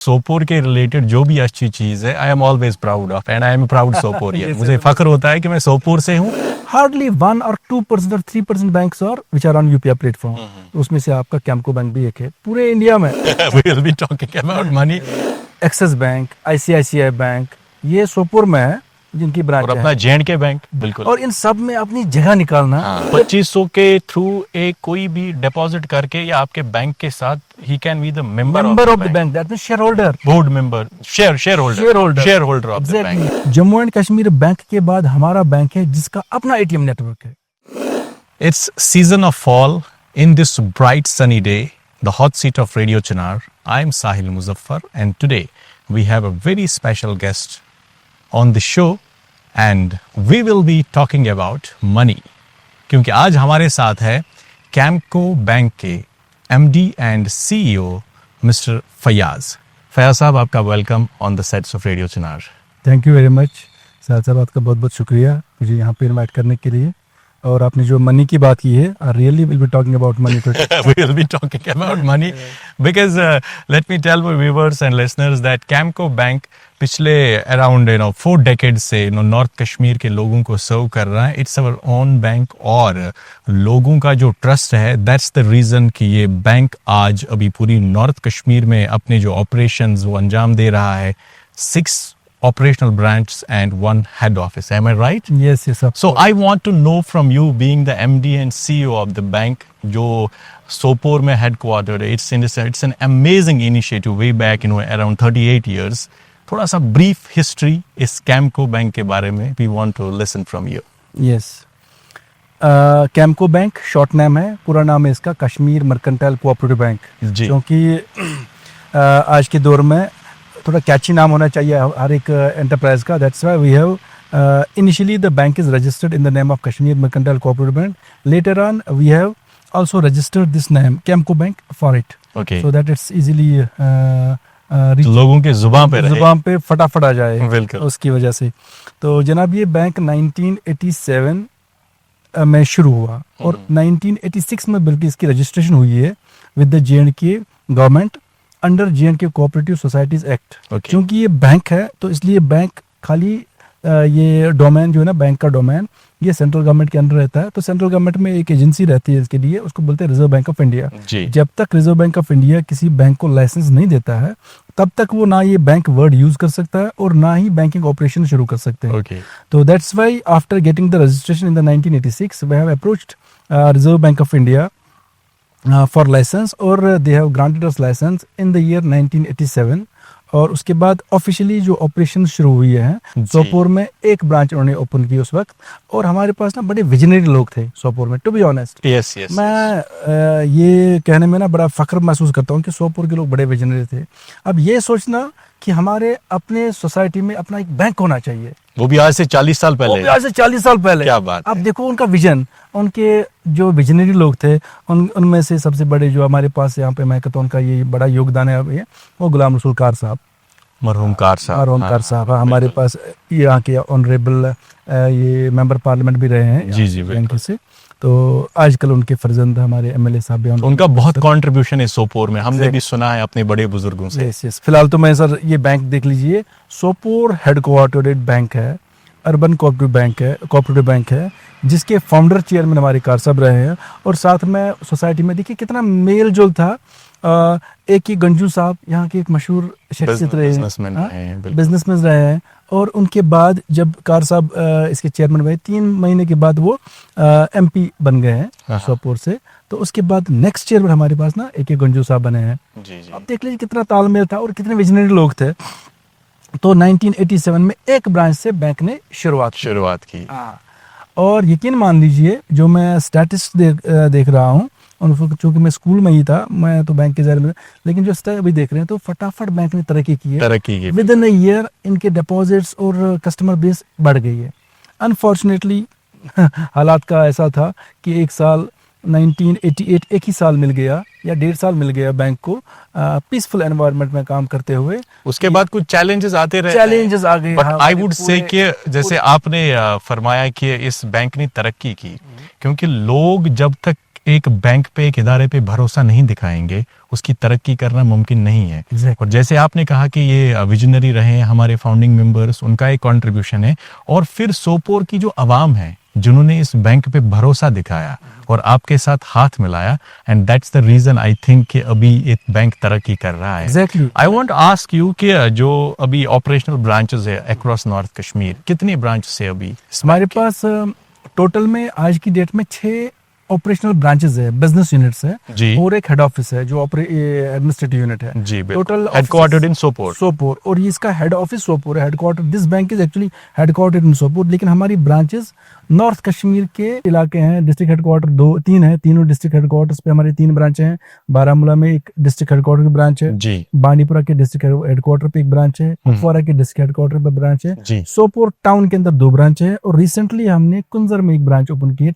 सोपोर के रिलेटेड जो भी अच्छी चीज है, I am always proud of and I am proud Soporian. मुझे फख्र होता है कि मैं सोपोर से हूँ। हार्डली 1 or 2% और 3% बैंक्स और which are on UPI platform, उसमें से आपका कैम्को बैंक भी एक है पूरे इंडिया में। We will be talking about money। Axis bank, ICICI bank, ये सोपोर में है जिनकी ब्रांच और अपना जे&के बैंक, बिल्कुल। और इन सब में अपनी जगह निकालना। 2500 के थ्रू एक कोई भी डिपॉजिट करके या आपके बैंक के साथ he can be the member of the bank, that means share holder, board member, share holder of the bank. Jammu and Kashmir bank के बाद हमारा बैंक है जिसका अपना एटीएम नेटवर्क है। It's season of fall. In this bright sunny day, the hot seat of Radio Chinar, I'm Sahil Muzaffar, and today we have a very special guest on the show, and we will be talking about money. क्योंकि आज हमारे साथ है Camco bank के MD and CEO mister Fayaz. Fayaz साहब, आपका welcome on the sets of radio Chinar. Thank you very much साहब, आपका बहुत बहुत शुक्रिया मुझे यहाँ पे इनवाइट करने के लिए। और आपने जो मनी की बात की है, I really will be talking about money today. We will be talking about money because let me tell my viewers and listeners that Camco bank पिछले अराउंड 4 decades से नॉर्थ कश्मीर के लोगों को सर्व कर रहा है। इट्स अवर ओन बैंक और लोगों का जो ट्रस्ट है, दैट्स द रीजन कि ये बैंक आज अभी पूरी नॉर्थ कश्मीर में अपने जो ऑपरेशंस वो अंजाम दे रहा है। 6 operational branches and 1 head office. Am I right? Yes, yes. So I want to know from you, being the MD and CEO of the bank, जो सोपोर में headquartered है, it's an amazing initiative way back around 38 years. थोड़ा सा brief history इस Campco bank के बारे में we want to listen from you. Yes. Camco bank short name है, पूरा नाम है इसका कश्मीर मर्केंटाइल कोऑपरेटिव बैंक। क्योंकि आज के दौर में थोड़ा कैची नाम होना चाहिए हर एक एंटरप्राइज का। That's why we have initially the bank is registered in the name of Kashmir mercantile cooperative bank. Later on we have also registered this name Kamco bank for it, so that it's easily लोगों के जुबान पे फटाफट आ जाए उसकी वजह से। तो जनाब ये बैंक 1987 में शुरू हुआ और 1986 में बल्कि इसकी रजिस्ट्रेशन हुई है with the जे&के government under जे&के cooperative societies act. क्योंकि ये बैंक है तो इसलिए बैंक खाली ये डोमेन जो है ना, बैंक का डोमेन, ये सेंट्रल गवर्नमेंट के अंडर रहता है। तो सेंट्रल गवर्नमेंट में एक एजेंसी रहती है इसके लिए, उसको बोलते हैं रिजर्व बैंक ऑफ इंडिया। जब तक रिजर्व बैंक ऑफ इंडिया किसी बैंक को लाइसेंस नहीं देता है तब तक वो ना ये बैंक वर्ड यूज कर सकता है और ना ही बैंकिंग ऑपरेशन शुरू कर सकते हैं। तो that's why after getting the registration in the 1986 we have approached Reserve Bank of India for license और they have granted us license in the year 1987। और उसके बाद ऑफिशियली जो ऑपरेशन शुरू हुई है सोपोर में, एक ब्रांच उन्होंने ओपन की उस वक्त। और हमारे पास ना बड़े विजनरी लोग थे सोपोर में, टू बी ऑनेस्ट। मैं ये कहने में ना बड़ा फख्र महसूस करता हूँ कि सोपोर के लोग बड़े विजनरी थे। अब ये सोचना कि हमारे अपने सोसाइटी में अपना एक बैंक होना चाहिए, वो भी आज से 40 साल पहले। क्या बात। अब देखो उनका विजन, उनके जो विजनरी लोग थे उनमें से सबसे बड़े जो हमारे पास यहाँ पे मैं कहता हूँ उनका ये बड़ा योगदान है वो गुलाम रसूल कार साहब, मरहूम कार साहब। हमारे पास यहाँ के ऑनरेबल ये मेंबर पार्लियामेंट भी रहे हैं जी से। तो आजकल उनके फर्जंद हमारे एमएलए साहब भी, उनका बहुत कंट्रीब्यूशन है सोपोर में, हमने भी सुना है अपने बड़े बुजुर्गों से। यस। फिलहाल तो मैं सर ये बैंक देख लीजिए, सोपोर हेडक्वार्टर्ड बैंक है, अर्बन कोऑपरेटिव बैंक है, जिसके फाउंडर चेयरमैन हमारे कार साहब रहे हैं। और साथ में सोसाइटी में देखिए कितना मेल जोल था। एक ही गंजू साहब यहाँ के एक मशहूर शख्सियत रहे हैं, बिजनेसमैन रहे हैं। और उनके बाद जब कार साहब इसके चेयरमैन हुए, 3 महीने के बाद वो MP बन गए हैं सोपोर से। तो उसके बाद नेक्स्ट चेयरमैन हमारे पास ना एक गंजू साहब बने हैं। अब देख लीजिए कितना तालमेल था और कितने विजनरी लोग थे। तो 1987 में एक ब्रांच से बैंक ने शुरुआत की। और यकीन मान लीजिए जो मैं स्टैटिस्टिक्स देख रहा हूँ, चूंकि मैं स्कूल में ही था, मैं तो बैंक के ज़रिए में, लेकिन जो अभी देख रहे हैं तो फटाफट बैंक ने तरक्की की है। विद इन अ ईयर इनके डिपॉजिट्स और कस्टमर बेस बढ़ गई है। अनफॉर्चुनेटली हालात का ऐसा था कि एक साल 1988 एक ही साल मिल गया या 1.5 साल मिल गया बैंक को पीसफुल एनवायरनमेंट में काम करते हुए। उसके बाद कुछ चैलेंजेस आते रहे, चैलेंजेस आ गए। बट आई वुड से कि जैसे आपने फरमाया कि इस बैंक ने तरक्की की, क्योंकि लोग जब तक एक बैंक पे, एक इदारे पे भरोसा नहीं दिखाएंगे, उसकी तरक्की करना मुमकिन नहीं है। Exactly. और जैसे आपने कहा कि ये विजनरी रहे हैं हमारे फाउंडिंग मेंबर्स, उनका एक कंट्रीब्यूशन है, और फिर सोपोर की जो आवाम है जिन्होंने इस बैंक पे भरोसा दिखाया और आपके साथ हाथ मिलाया, and that's the reason I think कि अभी एक बैंक तरक्की कर रहा है। Exactly. I want ask you कि जो अभी ऑपरेशनल ब्रांचेस है अक्रॉस नॉर्थ कश्मीर, कितनी ब्रांचेस है अभी हमारे पास टोटल में आज की डेट में 6 ऑपरेशनल ब्रांचेस है, बिजनेस यूनिट्स है, जी। और एक हेड ऑफिस है जो एडमिनिस्ट्रेटिव यूनिट है। जी, total headquartered in Sopore. Sopore, और ये इसका हेड ऑफिस सोपोर है। Headquarter, this bank is actually headquartered in Sopore, लेकिन हमारी ब्रांचेस नॉर्थ कश्मीर के इलाके हैं। डिस्ट्रिक्ट हेडक्वार्टर 2-3 है, तीनों डिस्ट्रिक्ट हेडक्वार्टर्स पे हमारे 3 ब्रांच हैं। बारामूला में एक डिस्ट्रिक्ट हेडक्वार्टर की ब्रांच है, जी बांडीपुरा के डिस्ट्रिक्ट हेडक्वार्टर पे एक ब्रांच है, कुपवारा के डिस्ट्रिक्ट हेडक्वार्टर पे ब्रांच है, जी। सोपोर टाउन के अंदर 2 ब्रांच है, और रिसेंटली हमने कुंजर में एक ब्रांच ओपन की है,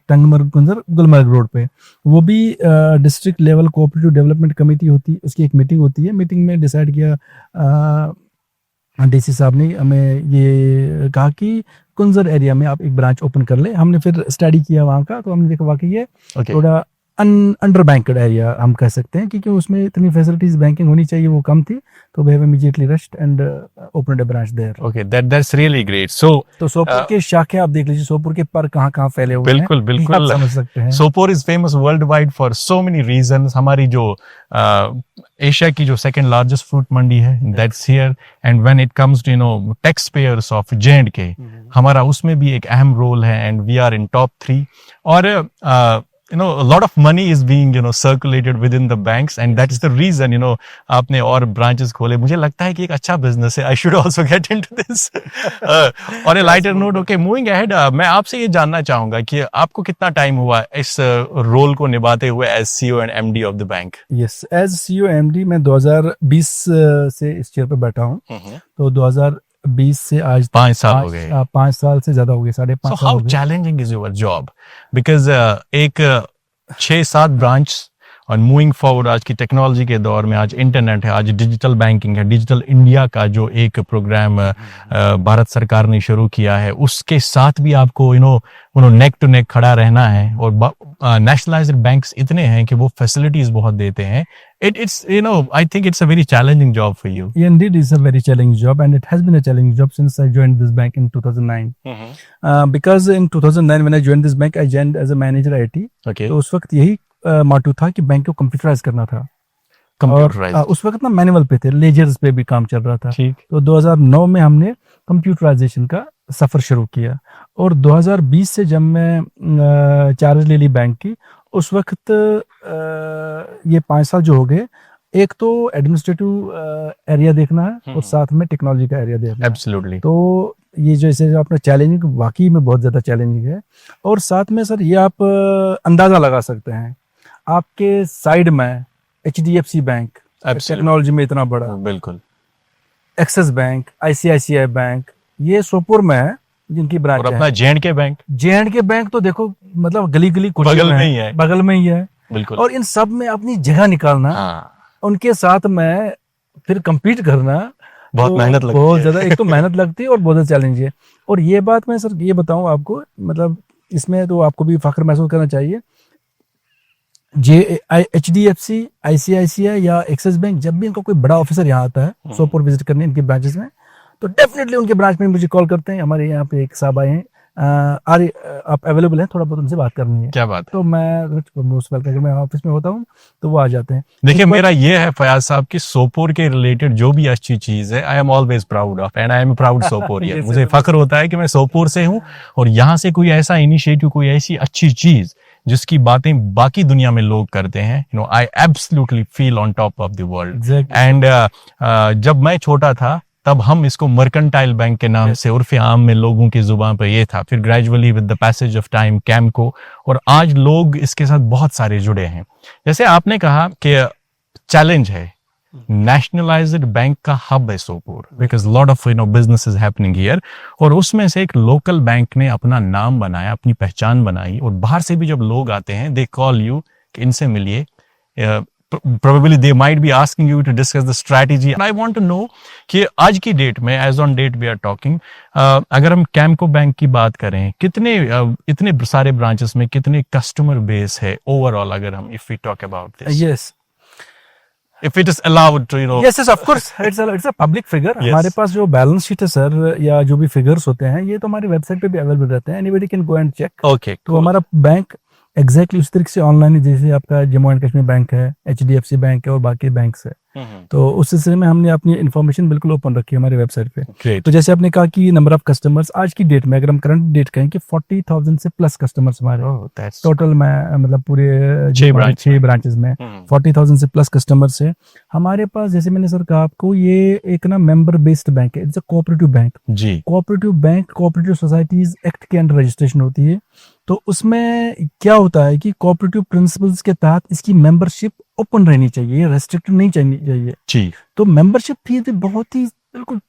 टंगमर्ग कुंजर गुलमर्ग रोड पे। वो भी district level cooperative development committee होती है, उसकी एक मीटिंग होती है। मीटिंग में डिसाइड किया, डीसी साहब ने हमें ये कहा कि कुंजर एरिया में आप एक ब्रांच ओपन कर ले। हमने फिर स्टडी किया वहाँ का, तो हमने देखा वाकई ये थोड़ा अंडर बैंक्ड एरिया हम कह सकते हैं, क्योंकि उसमें इतनी फैसिलिटीज बैंकिंग होनी चाहिए वो कम थी, तो we have immediately rushed and opened a branch there. Okay, that's really great. So तो सोपोर के शाखे आप देख लीजिए, सोपोर के पर कहाँ फैले हुए हैं, बिल्कुल बिल्कुल, समझ सकते हैं। Sopore is famous world wide for so many reasons. हमारी जो एशिया की जो सेकंड लार्जेस्ट फ्रूट मंडी है, that's here, and when it comes to tax payers of J&K, हमारा उसमें भी एक अहम रोल है, and we are in top 3, और a lot of money is being circulated within the banks, and that's the reason आपने और branches खोले। मुझे लगता है कि एक अच्छा business है। I should also get into this. On a lighter note, okay, moving ahead, मैं आपसे ये जानना चाहूंगा कि आपको कितना टाइम हुआ इस रोल को निभाते हुए as CEO and MD of the bank? Yes, as CEO MD मैं 2020 से इस चेयर पे बैठा हूँ, तो 2020 से आज 5 साल हो गए। 5 साल से ज्यादा हो गए, 5.5 So साल how हो गए। challenging is your job? Because एक 6-7 ब्रांच, और मूविंग फॉरवर्ड आज की टेक्नोलॉजी के दौर में, आज इंटरनेट है, आज डिजिटल बैंकिंग है, डिजिटल इंडिया का जो एक प्रोग्राम भारत सरकार ने शुरू किया है, उसके साथ भी आपको नेक टू नेक खड़ा रहना है। और नेशनलाइज्ड बैंक्स इतने हैं कि वो फैसिलिटीज बहुत देते हैं। It's I think it's a very challenging job for you. Yeah, indeed, it's a very challenging job, and it has been a challenging job since I joined this bank in 2009. Because in 2009 when I joined this bank, I joined as a manager IT. Okay. तो उस वक्त यही motive था कि bank को computerise करना था। Computerized. और उस वक्त ना मैनुअल पे थे, लेजर्स पे भी काम चल रहा था। ठीक। तो 2009 में हमने कंप्यूटराइजेशन का सफर शुरू किया, और 2020 से जब मैं चार्ज ले ली बैंक की, उस वक्त ये 5 साल जो हो गए, एक तो एडमिनिस्ट्रेटिव एरिया देखना है और साथ में टेक्नोलॉजी का एरिया देखना है। Absolutely. तो ये जैसे अपना चैलेंजिंग वाकई में बहुत ज़्यादा चैलेंजिंग है। और साथ में सर ये आप अंदाज़ा लगा सकते हैं, आपके साइड में HDFC बैंक टेक्नोलॉजी में इतना बड़ा, बिल्कुल, एक्सिस बैंक, ICICI बैंक, ये सोपोर में है जिनकी ब्रांच और अपना J&K बैंक, J&K बैंक तो देखो मतलब गली गली बगल में ही है, बगल में ही है। बिल्कुल। और इन सब में अपनी जगह निकालना, उनके साथ में फिर compete करना, बहुत मेहनत लगती है। बहुत ज्यादा, एक तो मेहनत लगती है और बहुत ज्यादा चैलेंज है। और ये बात मैं सर ये बताऊं आपको, मतलब इसमें तो आपको भी फख्र महसूस करना चाहिए। HDFC, ICICI या एक्सिस बैंक, जब भी इनका कोई बड़ा ऑफिसर यहाँ आता है सोपोर विजिट करने इनके ब्रांचेस में, तो डेफिनेटली उनके ब्रांच में मुझे कॉल करते हैं। हमारे यहाँ पे एक साहब आए हैं, आप अवेलेबल हैं, थोड़ा बहुत उनसे बात करनी है। क्या बात है? तो मैं ऑफिस में होता हूँ तो वो आ जाते हैं। देखिए, मेरा ये है फयाज साहब कि सोपोर के रिलेटेड जो भी अच्छी चीज है, I am always proud of, and I am proud Soporian. मुझे फख्र होता है कि मैं सोपोर से हूँ, और यहाँ से कोई ऐसा इनिशिएटिव, कोई ऐसी अच्छी चीज जिसकी बातें बाकी दुनिया में लोग करते हैं, I absolutely feel on top of the world. And जब मैं छोटा था तब हम इसको मर्केंटाइल बैंक के नाम से उर्फ आम में लोगों की जुबान पर ये था, फिर gradually with the passage of time Kamco, और आज लोग इसके साथ बहुत सारे जुड़े हैं। जैसे आपने कहा कि चैलेंज है, नेशनलाइज्ड बैंक का हब है Sopore, because lot of business is happening here, और उसमें से एक लोकल बैंक ने अपना नाम बनाया, अपनी पहचान बनाई, और बाहर से भी जब लोग आते हैं दे कॉल यू कि इनसे मिलिए, probably they might be asking you to discuss the strategy. And I want to know कि आज की डेट में, as on date we are talking, अगर हम कैम्को बैंक की बात करें, कितने इतने सारे ब्रांचेस में कितने कस्टमर बेस है ओवरऑल, अगर हम if we talk about this? Yes. If it is allowed to, you know. Yes, of course. It's a public figure. Yes. हमारे पास जो बैलेंस शीट है सर, या जो भी फिगर्स होते हैं, ये तो हमारी वेबसाइट पे भी अवेलेबल रहते हैं. Anybody can go and check. Okay. तो हमारा बैंक एग्जैक्टली उस तरीके से ऑनलाइन है जैसे आपका जम्मू एंड कश्मीर बैंक है, HDFC बैंक है और बाकी बैंक्स है. तो उस सिलसिले में हमने अपनी इन्फॉर्मेशन बिल्कुल ओपन रखी है हमारी वेबसाइट पे. Great. तो जैसे आपने कहा कि नंबर ऑफ कस्टमर्स आज की डेट में, अगर हम करंट डेट कहें कि 40,000 से प्लस कस्टमर्स हमारे टोटल में, मतलब पूरे 6 ब्रांचेस में 40,000 से प्लस कस्टमर्स है हमारे पास. जैसे मैंने सर कहा आपको, ये एक ना मेंबर बेस्ड बैंक है. It's a cooperative bank. जी. Cooperative bank cooperative societies act के अंडर रजिस्ट्रेशन होती है. तो उसमें क्या होता है कि कोऑपरेटिव प्रिंसिपल्स के तहत इसकी मेंबरशिप ओपन रहनी चाहिए, रेस्ट्रिक्टेड नहीं चाहिए. जी. तो मेंबरशिप फी बहुत ही बिल्कुल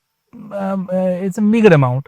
इट्स अ मीगर अमाउंट.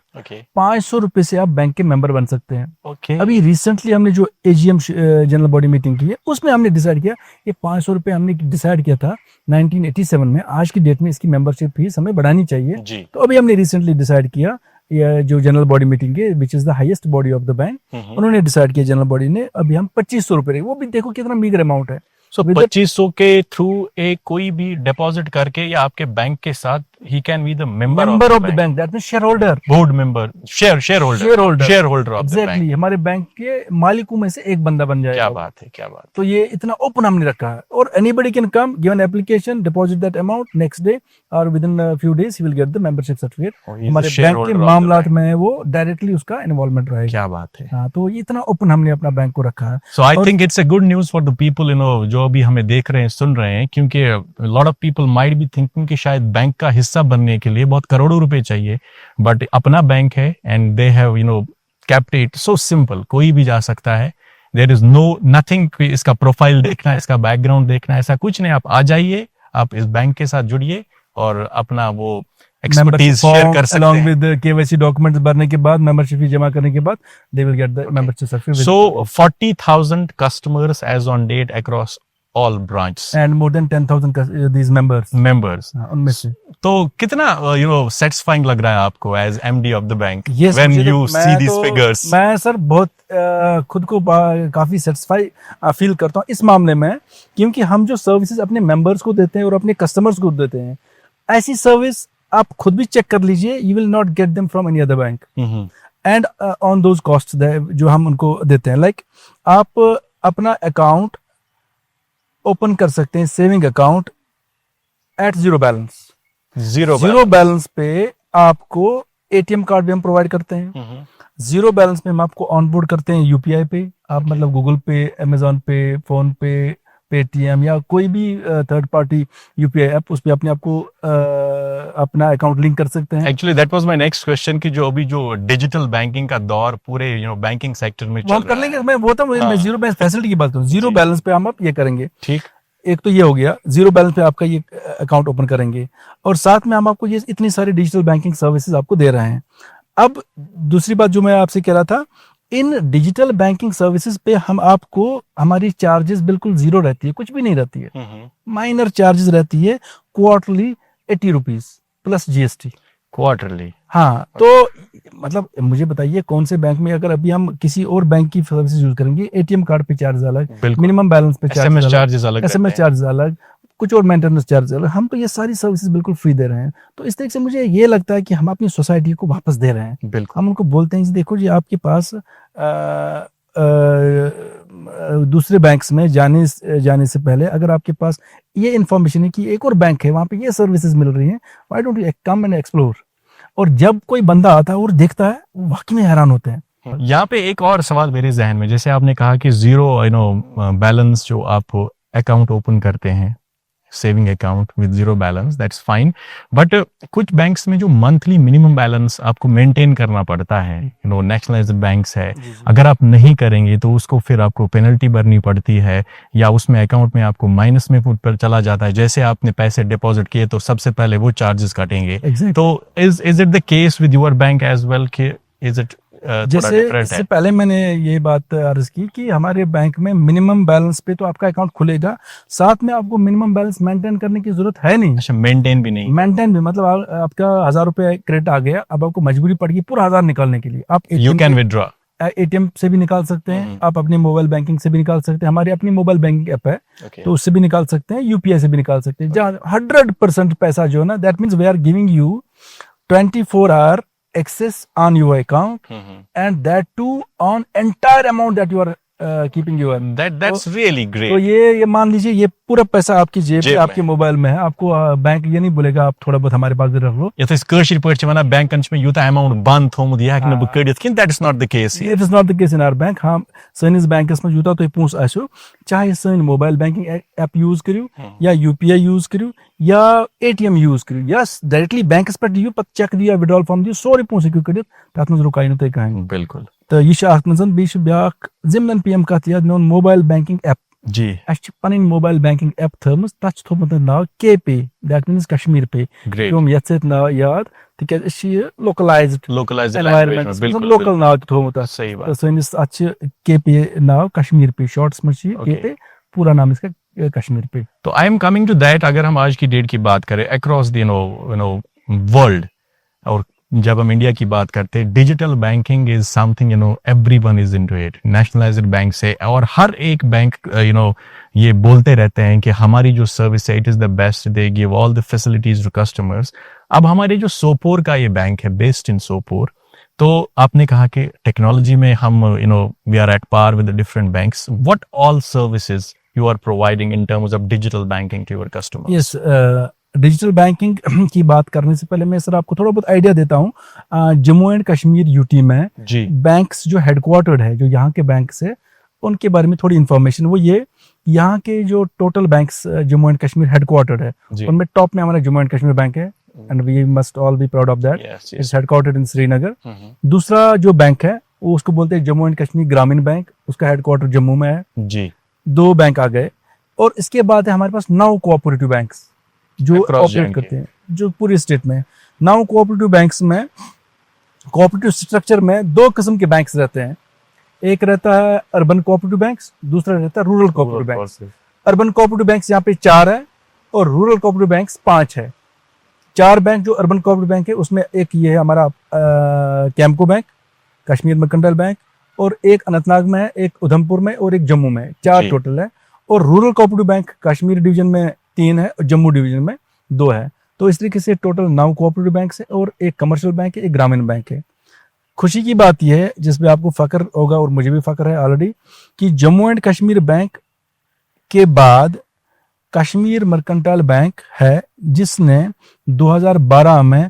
500 रुपए से आप बैंक के मेंबर बन सकते हैं. अभी रिसेंटली हमने जो AGM जनरल बॉडी मीटिंग की है, उसमें हमने डिसाइड किया ये 500 रुपए हमने डिसाइड किया था 1987 में. आज की डेट में इसकी मेंबरशिप फीस हमें बढ़ानी चाहिए. तो अभी हमने रिसेंटली डिसाइड किया, या जो जनरल बॉडी मीटिंग है which is the highest body of the bank, उन्होंने डिसाइड किया जनरल बॉडी ने, अभी हम 2500 रुपए, वो भी देखो कितना मीगर अमाउंट है. सो 2500 के थ्रू एक कोई भी डिपॉजिट करके या आपके बैंक के साथ he can be the member of the bank. That means shareholder, board member, shareholder of the bank. हमारे बैंक के मालिकों में से एक बंदा बन जाएगा. क्या बात है, क्या बात. तो ये इतना ओपन हमने रखा है, और anybody can come, give an application, deposit that amount, next day or within a few days he will get the membership certificate. हमारे बैंक के मामलात में वो डायरेक्टली उसका इन्वॉल्वमेंट रहेगा. क्या बात है. हाँ, तो ये इतना ओपन हमने अपना बैंक को रखा है. So I think it's a good news for the people, you know, जो अभी हमें देख रहे हैं, सुन रहे हैं, क्योंकि lot of people might be thinking कि शायद बैंक का हिस्सा बनने के लिए बहुत करोड़ों रुपए चाहिए, बट अपना बैंक है and they have, you know, kept it so simple. कोई भी जा सकता है. There is nothing इसका प्रोफाइल देखना, इसका बैकग्राउंड देखना, ऐसा कुछ नहीं. आप आ जाइए, आप इस बैंक के साथ जुड़िए और अपना वो एक्सपर्टीज शेयर कर सकते हैं. along with the KYC documents भरने के बाद, मेंबरशिप फी जमा करने के बाद, they will get the membership certificate. So 40,000 customers as on date across all branches and more than 10,000 these members. उनमें से तो कितना satisfying लग रहा है आपको as MD of the bank when you see these figures? मैं सर बहुत खुद को काफी सेटिस्फाई फील करता हूँ इस मामले में, क्योंकि हम जो सर्विसेज अपने मेंबर्स को देते हैं और अपने कस्टमर्स को देते हैं, ऐसी सर्विस आप खुद भी चेक कर लीजिए, you will not get them from any other bank. And on those cost जो हम उनको देते हैं, लाइक आप अपना अकाउंट ओपन कर सकते हैं, saving account at zero balance पे आपको ATM कार्ड भी हम प्रोवाइड करते हैं. जीरो बैलेंस में हम आपको ऑनबोर्ड करते हैं UPI पे. आप मतलब गूगल पे, अमेजोन पे, फोन पे, पेटीएम या कोई भी थर्ड पार्टी UPI ऐप, उस पे अपने आपको अपना अकाउंट लिंक कर सकते हैं. Actually that was my next question कि जो अभी जो डिजिटल बैंकिंग का दौर पूरे बैंकिंग सेक्टर में चल रहा है, कर लेंगे. मैं जीरो बैलेंस फैसिलिटी की बात करूं, जीरो बैलेंस पे हम आप ये करेंगे. ठीक, एक तो ये हो गया, जीरो बैलेंस पे आपका ये अकाउंट ओपन करेंगे, और साथ में हम आपको ये इतनी सारी डिजिटल बैंकिंग सर्विसेज आपको दे रहे हैं. अब दूसरी बात जो मैं आपसे कह रहा था, इन डिजिटल बैंकिंग सर्विसेज पे हम आपको, हमारी चार्जेस बिल्कुल जीरो रहती है, कुछ भी नहीं रहती है. माइनर चार्जेस रहती है, quarterly 80 rupees plus GST quarterly. हाँ, तो मतलब मुझे बताइए कौन से बैंक में, अगर अभी हम किसी और बैंक की सर्विसेज यूज करेंगे, ATM कार्ड पे चार्ज अलग, मिनिमम बैलेंस पे SMS चार्जेस अलग, कुछ और मेंटेनेंस चार्ज अलग, हम तो ये सारी सर्विसेज बिल्कुल फ्री दे रहे हैं. तो इस तरीके से मुझे ये लगता है कि हम अपनी सोसाइटी को वापस दे रहे हैं. हम उनको बोलते हैं देखो जी, आपके पास दूसरे बैंक्स में जाने से पहले अगर आपके पास ये इन्फॉर्मेशन है कि एक और बैंक है, वहां पे ये सर्विसेज मिल रही हैं, why don't you come and explore. और जब कोई बंदा आता है और देखता है, वो वाकई में हैरान होते हैं. यहाँ पे एक और सवाल मेरे जहन में, जैसे आपने कहा कि जीरो बैलेंस जो आप अकाउंट ओपन करते हैं, saving account with zero balance, that's fine, but कुछ बैंक्स में जो मंथली मिनिमम बैलेंस आपको मेंटेन करना पड़ता है, नेशनलाइज्ड बैंक्स है, अगर आप नहीं करेंगे तो उसको फिर आपको पेनल्टी भरनी pड़ती है, या उसमें अकाउंट में आपको माइनस में पर चला जाता है. जैसे आपने पैसे डिपॉजिट किए तो सबसे पहले वो चार्जेस कटेंगे. तो is it the case with your bank as well? Is it जैसे इससे पहले मैंने ये बात अर्ज की कि हमारे बैंक में मिनिमम बैलेंस पे तो आपका अकाउंट खुलेगा, साथ में आपको मिनिमम बैलेंस मेंटेन करने की जरूरत है नहीं। अच्छा, मेंटेन भी नहीं? मेंटेन भी मतलब आपका 1000 रुपए क्रेडिट आ गया, अब आपको मजबूरी पड़ेगी पूरा 1000 निकालने के लिए, आप यू कैन विथड्रॉ, एटीएम से भी निकाल सकते हैं, आप अपनी मोबाइल बैंकिंग से भी निकाल सकते हैं, हमारी अपनी मोबाइल बैंकिंग ऐप है तो उससे भी निकाल सकते हैं, यूपीआई से भी निकाल सकते हैं। जहाँ 100% पैसा जो है ना, that means we are giving you 24 hour access on your account and that too on entire amount that you are keeping your that's really great। तो ये मान लीजिए ये पूरा पैसा आपकी जेब में आपके मोबाइल में है, आपको बैंक ये नहीं बोलेगा आप थोड़ा बहुत हमारे पास भी रख लो। या तो कशीर पे वना बैंक में यूता अमाउंट बंद थोमुत यह हेक कड़ित किन, that is not the case, it is not the case in our bank. हाँ, सैनिस बैंकस में यूता तो पोंस आसो, चाहे सैन मोबाइल बैंकिंग ऐप यूज करियो या यूपीआई यूज करियो या एटीएम यूज करियो, यस डायरेक्टली बैंकस पे दियो, पत चेक दियो, विड्रॉल फॉर्म दियो, सोरे पोंस हेकु कड़ित, तत मज रुकाय न तय कहानी। बिल्कुल। तो यह अत मज बेश ब्याक जिमन पीएम कत याद मोन मोबाइल बैंकिंग ऐप जी, अस पन मोबाइल बैंकिंग ऐप थमस, तथ थोमुत नाव के पे, दैट मीन्स कश्मीर पे। हम ये नाव याद तिक लोकलाइज्ड एनवायरनमेंट लोकल नाव थोमुत, सही बात। सैनिस के पे नाव कश्मीर पे, शॉर्ट्स में के पे, पूरा नाम इसका कश्मीर पे। तो I am coming to that, अगर हम आज की डेट की बात करें across the you know world, और जब हम इंडिया की बात करते हैं, digital banking is something everyone is into it, nationalized bank से, और हर एक बैंक ये बोलते रहते हैं कि हमारी जो सर्विस है it is the best, they give all the facilities to customers. अब हमारे जो सोपोर का ये बैंक है, बेस्ड इन सोपोर, तो आपने कहा कि टेक्नोलॉजी में हम we are at par with the different banks, what all services you are providing in terms of digital banking to your customers? Yes, digital banking की बात करने से पहले मैं सर आपको थोड़ा बहुत आइडिया देता हूँ। जम्मू एंड कश्मीर यूटी में जी बैंक्स जो हेडक्वार्टर्ड है, जो यहाँ के बैंक्स है, उनके बारे में थोड़ी इन्फॉर्मेशन। वो ये, यहाँ के जो total banks Jammu and Kashmir headquartered है, उनमें टॉप में हमारा जम्मू एंड कश्मीर बैंक है, and we must all be proud of that, it's headquartered in Srinagar. दूसरा जो बैंक है वो उसको बोलते हैं जम्मू एंड कश्मीर ग्रामीण बैंक, उसका हेडक्वार्टर जम्मू में है जी। 2 बैंक आ गए, और इसके बाद है हमारे पास 9 कोऑपरेटिव बैंक्स जो ऑपरेट करते हैं, जो पूरे स्टेट में। 9 कोऑपरेटिव बैंक्स में, कोऑपरेटिव स्ट्रक्चर में 2 किस्म के बैंक्स रहते हैं, एक रहता है अर्बन कोऑपरेटिव बैंक्स, दूसरा रहता है rural cooperative banks. Urban cooperative banks यहाँ पे 4 है और रूरल कोऑपरेटिव बैंक्स 5 है। 4 बैंक जो अर्बन कोऑपरेटिव बैंक है उसमें एक ये है हमारा Campco bank, Kashmir mercantile bank, और एक अनंतनाग में है, एक उधमपुर में, और एक जम्मू में, 4 टोटल है। और rural cooperative bank Kashmir division में 3 है और जम्मू डिवीजन में 2 है। तो इस तरीके से टोटल 9 कोऑपरेटिव बैंक है, और एक कमर्शियल बैंक है, एक ग्रामीण बैंक है। खुशी की बात यह है, जिसमें आपको फख्र होगा और मुझे भी फख्र है ऑलरेडी, कि जम्मू एंड कश्मीर बैंक के बाद कश्मीर मर्केंटाइल बैंक है, जिसने 2012 में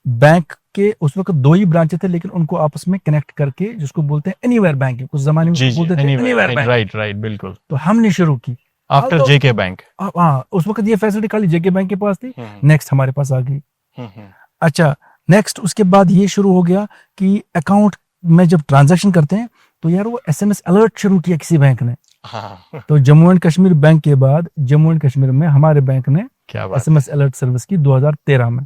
बैंक के उस वक्त 2 ही ब्रांचेस थे, लेकिन उनको आपस में कनेक्ट करके, जिसको बोलते हैं एनीवेयर बैंकिंग, उस जमाने में बोलते थे एनीवेयर बैंक, राइट बिल्कुल। तो हमने शुरू की आफ्टर जेके बैंक। हाँ, उस वक्त ये फैसिलिटी खाली जेके बैंक के पास थी, नेक्स्ट हमारे पास आ गई। अच्छा, नेक्स्ट उसके बाद ये शुरू हो गया कि अकाउंट में जब ट्रांजैक्शन करते हैं तो यार वो एसएमएस अलर्ट शुरू किया किसी बैंक ने। तो जम्मू एंड कश्मीर बैंक के बाद जम्मू एंड कश्मीर में हमारे बैंक ने एसएमएस अलर्ट सर्विस की 2013 में।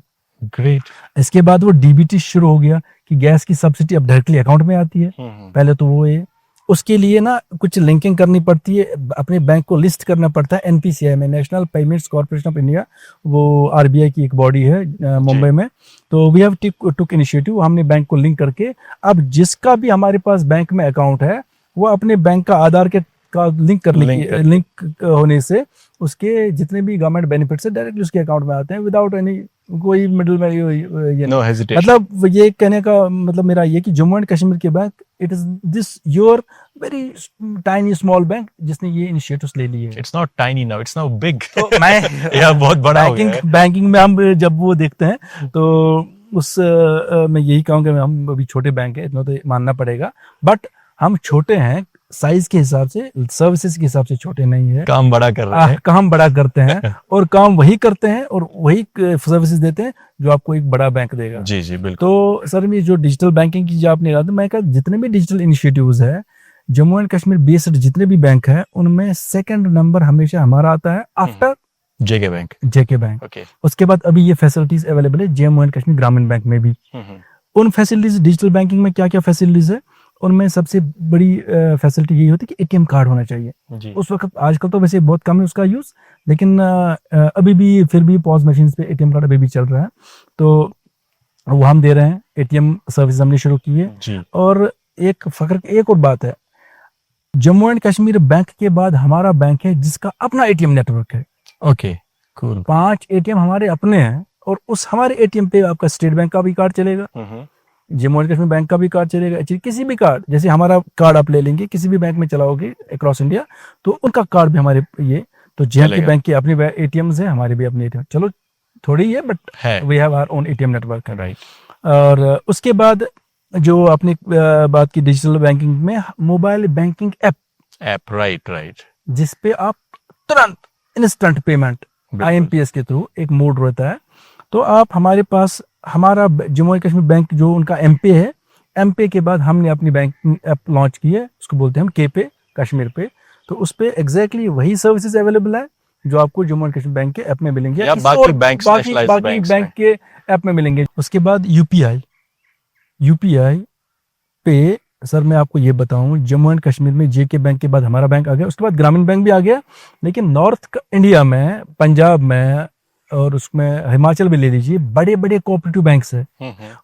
ग्रेट। इसके बाद वो डीबीटी शुरू हो गया कि गैस की सब्सिडी अब डायरेक्टली अकाउंट में आती है। पहले तो वो ये, उसके लिए ना कुछ लिंकिंग करनी पड़ती है, अपने बैंक को लिस्ट करना पड़ता है एनपीसीआई में, national payments corporation of India, वो आरबीआई की एक बॉडी है मुंबई में। तो वी हैव टुक इनिशिएटिव, हमने बैंक को लिंक करके, अब जिसका भी हमारे पास बैंक में अकाउंट है वो अपने बैंक का आधार के का लिंक होने से उसके जितने भी गवर्नमेंट बेनिफिट्स है डायरेक्टली उसके अकाउंट में आते हैं, विदाउट एनी कोई मिडिल में ये no hesitation। मतलब ये कहने का मतलब मेरा ये कि जम्मू एंड कश्मीर के bank, it is this your very tiny small bank जिसने ये इनिशिएटिव्स ले लिए। It's not tiny now, it's now big. तो मैं या बहुत बड़ा हो गया है। बैंकिंग में हम जब वो देखते हैं तो उस मैं यही कहूँगा, हम अभी छोटे बैंक है, इतना तो मानना पड़ेगा, बट हम छोटे हैं साइज के हिसाब से, सर्विसेज के हिसाब से छोटे नहीं है। काम बड़ा कर रहे हैं, काम बड़ा करते हैं और काम वही करते हैं और वही सर्विसेज देते हैं जो आपको एक बड़ा बैंक देगा। जी जी बिल्कुल। तो सर ये जो डिजिटल बैंकिंग की जो आपने कहा, तो मैं कहा जितने भी डिजिटल इनिशिएटिव्स है जम्मू एंड कश्मीर बेस्ड जितने भी बैंक है उनमें 2nd नंबर हमेशा हमारा आता है आफ्टर जेके बैंक। जेके बैंक। उसके बाद अभी ये फैसिलिटीज अवेलेबल है जम्मू एंड कश्मीर ग्रामीण बैंक में भी। उन फैसिलिटीज डिजिटल बैंकिंग में क्या क्या फैसिलिटीज है, उनमें सबसे बड़ी फैसिलिटी यही होती है कि एटीएम कार्ड होना चाहिए जी। उस वक्त। आजकल तो वैसे बहुत कम है उसका यूज, लेकिन अभी भी फिर भी पॉज मशीन पे एटीएम कार्ड अभी भी चल रहा है, तो वो हम दे रहे हैं। एटीएम सर्विस हमने शुरू की है जी। और एक और बात है, जम्मू एंड कश्मीर बैंक के बाद हमारा बैंक है जिसका अपना एटीएम नेटवर्क है। Okay, cool. 5 एटीएम हमारे अपने हैं और उस हमारे एटीएम पे आपका स्टेट बैंक का भी कार्ड चलेगा, जम्मू एंड कश्मीर बैंक का भी कार्ड चलेगा, किसी भी कार्ड, जैसे हमारा कार्ड आप ले लेंगे किसी भी बैंक में चलाओगे अक्रॉस इंडिया, तो उनका कार्ड भी हमारे ये, तो जेएंडके बैंक के अपने एटीएम्स है, हमारे भी अपने एटीएम, चलो थोड़ी है but we have our own ATM network, right. और उसके बाद जो आपने बात की डिजिटल बैंकिंग में, मोबाइल बैंकिंग ऐप, राइट, जिस पे आप तुरंत इंस्टेंट पेमेंट आईएमपीएस के थ्रू एक मोड रहता है, तो आप हमारे पास, हमारा जम्मू एंड कश्मीर बैंक जो उनका एमपे है, एमपे के बाद हमने अपनी बैंकिंग ऐप लॉन्च की है, उसको बोलते हैं हम के पे, कश्मीर पे, तो उस पे एग्जैक्टली वही सर्विसेज अवेलेबल है जो आपको जम्मू एंड कश्मीर बैंक के ऐप में मिलेंगे या बाकी बैंक के ऐप में मिलेंगे। उसके बाद यूपीआई पे, सर मैं आपको ये बताऊं, जम्मू एंड कश्मीर में जेके बैंक के बाद हमारा बैंक आ गया, उसके बाद ग्रामीण बैंक भी आ गया, लेकिन नॉर्थ इंडिया में, पंजाब में और उसमें हिमाचल में ले लीजिए, बड़े बड़े कोऑपरेटिव बैंक्स है,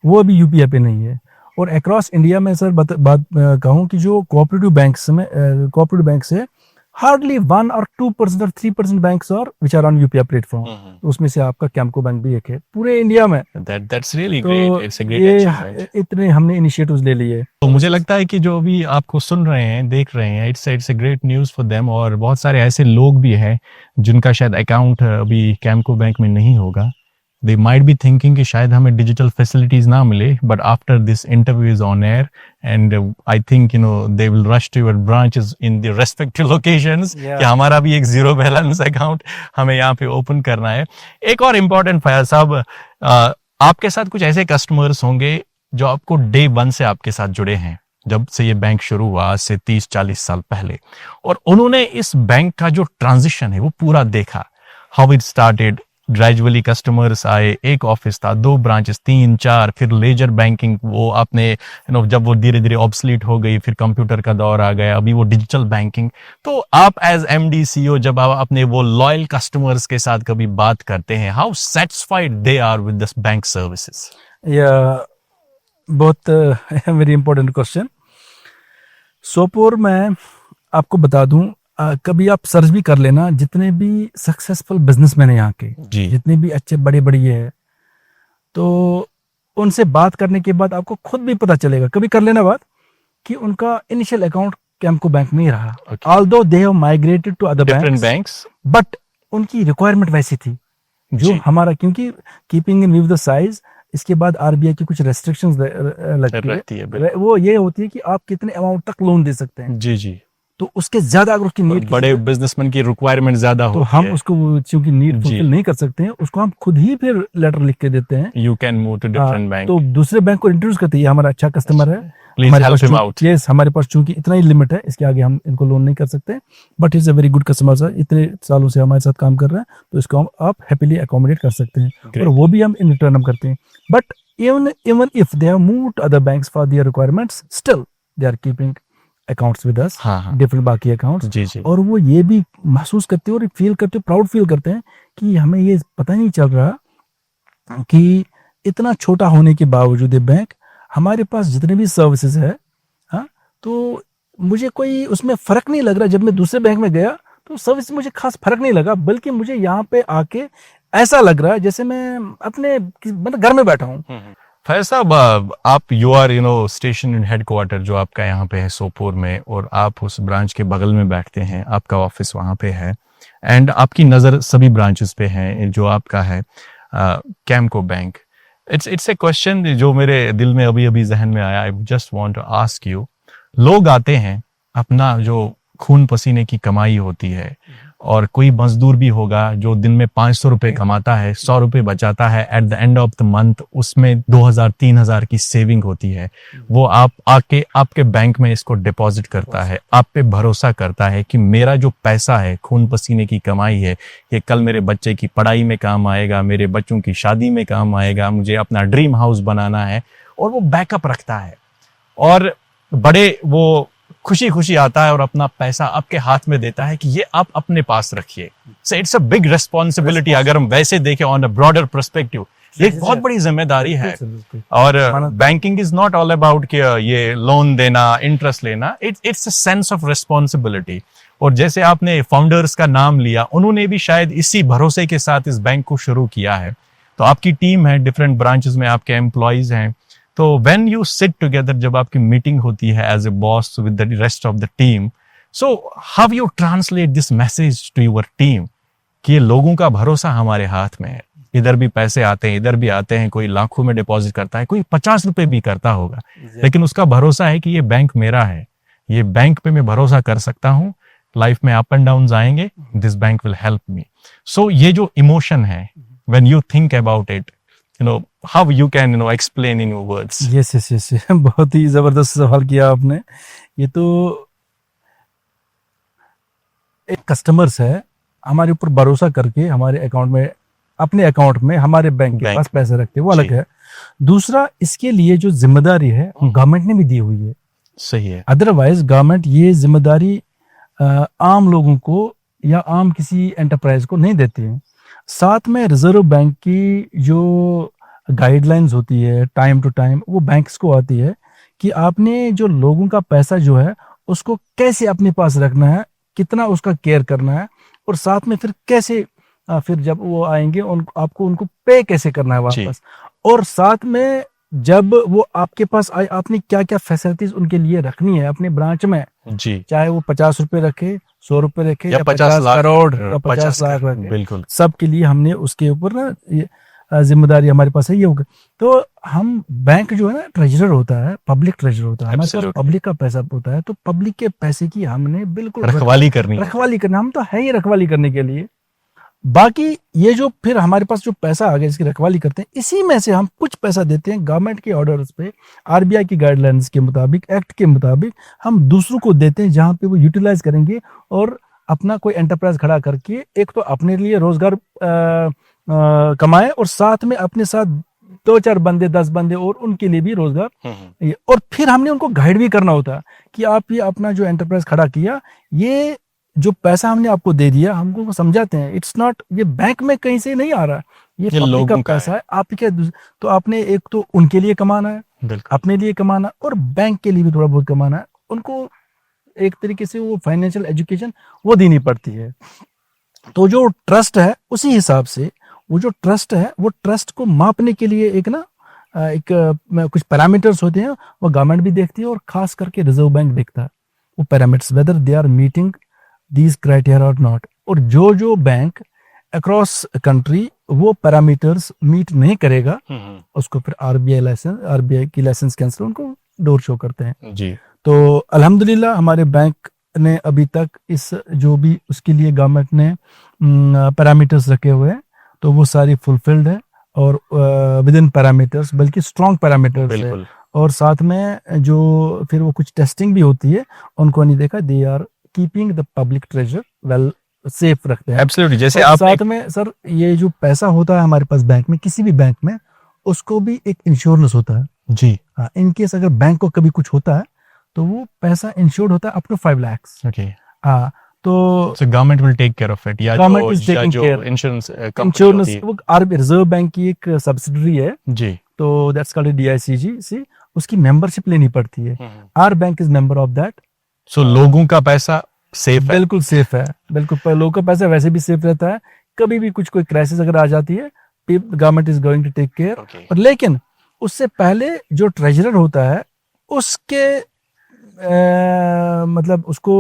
वो अभी यूपीआई पे नहीं है। और अक्रॉस इंडिया में सर बात कहूँ कि जो कोऑपरेटिव बैंक्स है, हार्डली 1 or 2% और 3% बैंक्स और which are on UPI platform, उसमें से आपका कैम्को बैंक भी एक है पूरे इंडिया में। That's really तो great. It's a great achievement. इतने हमने इनिशिएटिव्स ले लिए। तो मुझे लगता है कि जो भी आपको सुन रहे हैं, देख रहे हैं, it's a great news for them, और बहुत सारे ऐसे लोग भी हैं जिनका शायद अकाउंट अभी कैम्को बैंक में नहीं होगा। They might be thinking कि शायद हमें डिजिटल फैसिलिटीज ना मिले, but after this interview is on air and I think they will rush to your branches in the respective locations कि हमारा भी एक जीरो बैलेंस अकाउंट हमें यहाँ पे ओपन करना है। एक और इम्पोर्टेंट फयाज साहब, आपके साथ कुछ ऐसे कस्टमर्स होंगे जो आपको डे 1 से आपके साथ जुड़े हैं, जब से ये बैंक शुरू हुआ आज से 30-40 साल पहले, और उन्होंने इस बैंक का जो ट्रांजिशन है वो पूरा देखा, how it started, gradually customers आए, एक ऑफिस था, 2 ब्रांचेस, 3-4, फिर लेजर बैंकिंग, वो आपने जब वो धीरे धीरे ऑब्सलीट हो गई, फिर कंप्यूटर का दौर आ गया, अभी वो डिजिटल बैंकिंग। तो आप एज एमडी सीईओ जब आप अपने वो लॉयल कस्टमर्स के साथ कभी बात करते हैं, how satisfied they are with this bank services? बहुत वेरी इंपॉर्टेंट क्वेश्चन। सोपोर में आपको बता दूं, कभी आप सर्च भी कर लेना, जितने भी सक्सेसफुल बिजनेसमैन है यहाँ के, जितने भी अच्छे बड़े बड़े है, तो उनसे बात करने के बाद आपको खुद भी पता चलेगा, कभी कर लेना बात, कि उनका इनिशियल अकाउंट कैम्को बैंक में ही रहा, although they have migrated to other banks, but उनकी रिक्वायरमेंट वैसी थी जो हमारा, क्योंकि keeping in view the size, इसके बाद आरबीआई की कुछ रेस्ट्रिक्शंस लगती है, वो ये होती है कि आप कितने अमाउंट तक लोन दे सकते हैं। जी। तो उसके ज्यादा अगर उसकी नीड, बड़े बिजनेसमैन की रिक्वायरमेंट ज्यादा हो, तो हम उसको क्योंकि नीड फुलफिल नहीं कर सकते हैं, उसको हम खुद ही फिर लेटर लिख के देते हैं, you can move to different bank, तो दूसरे बैंक को इंट्रोड्यूस करते हैं, ये हमारा अच्छा कस्टमर है, हमारे पास चूंकि इतना ही लिमिट है, इसके आगे हम इनको लोन नहीं कर सकते, but is a very good customer sir, इतने सालों से हमारे साथ काम कर रहे हैं, तो इसको आप हैप्पीली अकोमोडेट कर सकते हैं, और वो भी हम इन रिटर्न हम करते हैं। But even if they have moved to other banks for their requirements, still they are keeping accounts with us, different बाकी accounts, जी। और वो ये भी महसूस करते हैं और फील करते हैं, प्राउड फील करते हैं कि हमें ये पता नहीं चल रहा कि इतना छोटा होने के बावजूद ये बैंक, हमारे पास जितने भी सर्विसेज है, तो मुझे कोई उसमें फर्क नहीं लग रहा। जब मैं दूसरे बैंक में गया तो सर्विस मुझे खास फर्क नहीं लगा, बल्कि मुझे यहाँ पे आके ऐसा लग रहा है जैसे मैं अपने मतलब घर में बैठा हूँ। फैज साहब, आप you are station in headquarter जो आपका यहाँ पे है सोपोर में, और आप उस ब्रांच के बगल में बैठते हैं, आपका ऑफिस वहाँ पे है, एंड आपकी नज़र सभी ब्रांचेस पे है जो आपका है Camco bank. It's a question जो मेरे दिल में अभी जहन में आया, I just want to ask you. लोग आते हैं, अपना जो खून पसीने की कमाई होती है, और कोई मजदूर भी होगा जो दिन में 500 रुपए कमाता है, 100 रुपए बचाता है, eight the end of the month उसमें 2000-3000 की सेविंग होती है। वो आप आके आपके बैंक में इसको डिपॉजिट करता है, आप पे भरोसा करता है कि मेरा जो पैसा है, खून पसीने की कमाई है, ये कल मेरे बच्चे की पढ़ाई में काम आएगा, मेरे बच्चों की शादी में काम आएगा, मुझे अपना ड्रीम हाउस बनाना है, और वो बैकअप रखता है और बड़े वो खुशी खुशी आता है और अपना पैसा आपके हाथ में देता है कि ये आप अपने पास रखिए। So it's a big responsibility, अगर हम वैसे देखें ऑन अ ब्रॉडर पर्सपेक्टिव, ये एक बहुत बड़ी जिम्मेदारी है। और banking is not all about कि ये लोन देना, इंटरेस्ट लेना, it's a sense of responsibility. और जैसे आपने फाउंडर्स का नाम लिया, उन्होंने भी शायद इसी भरोसे के साथ इस बैंक को शुरू किया है। तो आपकी टीम है, डिफरेंट ब्रांचेस में आपके एम्प्लॉयज हैं, तो व्हेन यू सिट टुगेदर, जब आपकी मीटिंग होती है as a boss with the rest of the team, so how you translate this message to your team कि ये लोगों का भरोसा हमारे हाथ में है। इधर भी पैसे आते हैं, इधर भी आते हैं, कोई लाखों में डिपॉजिट करता है, कोई 50 रुपए भी करता होगा, लेकिन उसका भरोसा है कि ये बैंक मेरा है, ये बैंक पे मैं भरोसा कर सकता हूँ। लाइफ में अप एंड डाउन आएंगे, this bank will help me. So ये जो इमोशन है, when you think about it, you know, how you can, you know, explain in your words? yes. बहुत ही जबरदस्त सवाल किया आपने। ये तो एक कस्टमर्स है, हमारे ऊपर भरोसा करके हमारे अकाउंट में, अपने अकाउंट में हमारे बैंक के पास पैसे रखते हैं, वो अलग है। दूसरा, इसके लिए जो जिम्मेदारी है गवर्नमेंट ने भी दी हुई है। सही है। अदरवाइज गवर्नमेंट ये जिम्मेदारी आम लोगों को या आम किसी एंटरप्राइज को नहीं देती है। साथ में रिजर्व बैंक की जो गाइडलाइंस होती है टाइम टू टाइम, वो बैंक्स को आती है कि आपने जो लोगों का पैसा जो है उसको कैसे अपने पास रखना है, कितना उसका केयर करना है, और साथ में फिर कैसे फिर जब वो आएंगे आपको उनको पे कैसे करना है वापस, और साथ में जब वो आपके पास आए आपने क्या क्या फैसिलिटीज उनके लिए रखनी है अपने ब्रांच में जी। चाहे वो 50 रुपए रखे, 100 रुपए रखे या 50 करोड़ या 50 लाख रखे, बिल्कुल सबके लिए हमने उसके ऊपर ना जिम्मेदारी हमारे पास है। ये होगा तो हम बैंक जो है ना ट्रेजरर होता है, पब्लिक ट्रेजरर होता है, हमारे पास पब्लिक का पैसा होता है, तो पब्लिक के पैसे की हमने बिल्कुल रखवाली करना, हम तो है ही रखवाली करने के लिए। बाकी ये जो फिर हमारे पास जो पैसा आ गया इसकी रखवाली करते हैं, इसी में से हम कुछ पैसा देते हैं गवर्नमेंट के ऑर्डर्स पे, आरबीआई की गाइडलाइंस के मुताबिक, एक्ट के मुताबिक हम दूसरों को देते हैं, जहां पे वो यूटिलाइज करेंगे और अपना कोई एंटरप्राइज खड़ा करके एक तो अपने लिए रोजगार कमाए, और साथ में अपने साथ 2-4 बंदे 10 बंदे और उनके लिए भी रोजगार। और फिर हमने उनको गाइड भी करना होता है कि आप ये अपना जो एंटरप्राइज खड़ा किया, ये जो पैसा हमने आपको दे दिया, हमको समझाते हैं इट्स नॉट, ये बैंक में कहीं से नहीं आ रहा, ये पब्लिक का पैसा है, आपके। तो आपने एक तो उनके लिए कमाना है, अपने लिए कमाना, और बैंक के लिए भी थोड़ा बहुत कमाना है। उनको एक तरीके से वो फाइनेंशियल एजुकेशन वो देनी पड़ती है। तो जो ट्रस्ट है उसी हिसाब से वो जो ट्रस्ट है, वो ट्रस्ट को मापने के लिए एक कुछ पैरामीटर्स होते हैं, वो गवर्नमेंट भी देखती है और खास करके रिजर्व बैंक देखता है वो parameters, whether they are meeting these criteria और नॉट। और जो बैंक अक्रॉस कंट्री वो पैरामीटर्स मीट नहीं करेगा, उसको फिर आरबीआई की लाइसेंस कैंसिल, उनको डोर शो करते हैं जी। तो अल्हम्दुलिल्लाह हमारे बैंक ने अभी तक इस जो भी उसके लिए गवर्नमेंट ने पैरामीटर्स रखे हुए हैं, तो वो सारी फुलफिल्ड है और विद इन पैरामीटर्स, बल्कि स्ट्रॉन्ग पैरामीटर्स है। और साथ में जो फिर वो कुछ टेस्टिंग भी होती है, उनको नहीं देखा, they are keeping the public treasure well safe रखते हैं। एब्सोल्युटली। जैसे आप साथ में सर, ये जो पैसा होता है हमारे पास बैंक में, किसी भी बैंक में, उसको भी एक इंश्योरेंस होता है जी। हाँ, इन केस अगर बैंक को कभी कुछ होता है तो वो पैसा इंश्योर्ड होता है अप टू 5 लाख। ओके। हाँ, तो government will take care of it, या जो इंश्योरेंस वो आरबीआई रिजर्व बैंक की एक सब्सिडरी है जी, तो दैट्स कॉल्ड DICGC, उसकी मेंबरशिप लेनी पड़ती है। Our bank is member of that. So लोगों का पैसा सेफ है, बिल्कुल सेफ है, बिल्कुल। लोगों का पैसा वैसे भी सेफ रहता है, कभी भी कोई क्राइसिस अगर आ जाती है, government is going to take care. पर लेकिन उससे पहले जो ट्रेजरर होता है उसके मतलब उसको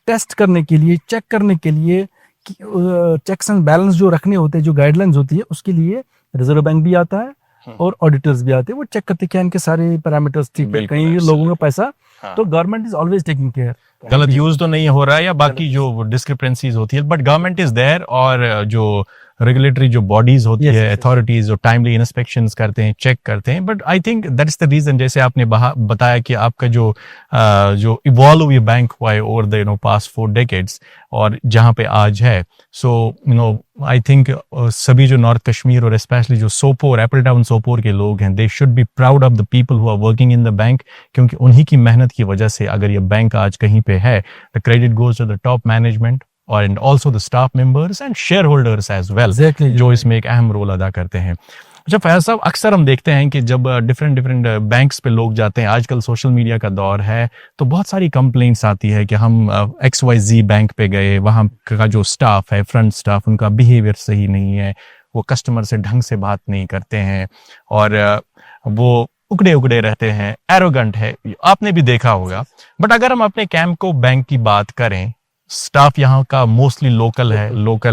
टेस्ट करने के लिए, चेक करने के लिए, चेक्स एंड बैलेंस जो रखने होते हैं, जो गाइडलाइंस होती है, उसके लिए रिजर्व बैंक भी आता है और ऑडिटर्स भी आते हैं। वो चेक करते हैं इनके सारे पैरामीटर्स ठीक है, कहीं लोगों का पैसा, तो government is always taking care. गलत यूज तो नहीं हो रहा है या बाकी जो डिस्क्रिपेंसीज होती है, बट गवर्नमेंट इज देयर और जो रेगुलेटरी जो बॉडीज होती है, अथॉरिटीज जो टाइमली इंस्पेक्शंस करते हैं, चेक करते हैं, but I think that is the reason, जैसे आपने बताया कि आपका जो इवॉल्व हुई बैंक हुआ है ओवर द पास्ट 4 डेकेड्स और जहाँ पे आज है, सो आई थिंक सभी जो नॉर्थ कश्मीर और स्पेशली जो सोपोर, एप्पल टाउन सोपोर के लोग हैं, they should be proud of the people who are working in the bank, क्योंकि उन्हीं की मेहनत की वजह से अगर ये बैंक आज कहीं पे है, the credit goes to the top management और and also the staff members and share holders as well, जो इसमें एक अहम रोल अदा करते हैं। अच्छा फैज साहब, अक्सर हम देखते हैं कि जब डिफरेंट बैंक्स पे लोग जाते हैं, आजकल सोशल मीडिया का दौर है, तो बहुत सारी कंप्लेंट्स आती है कि हम XYZ बैंक पे गए, वहाँ का जो स्टाफ है, फ्रंट स्टाफ, उनका बिहेवियर सही नहीं है, वो कस्टमर से ढंग से बात नहीं करते हैं और वो उकड़े उकड़े रहते हैं, एरोगेंट है, आपने भी देखा होगा। बट अगर हम अपने कैम्पको बैंक की बात करें, स्टाफ यहाँ का मोस्टली लोकल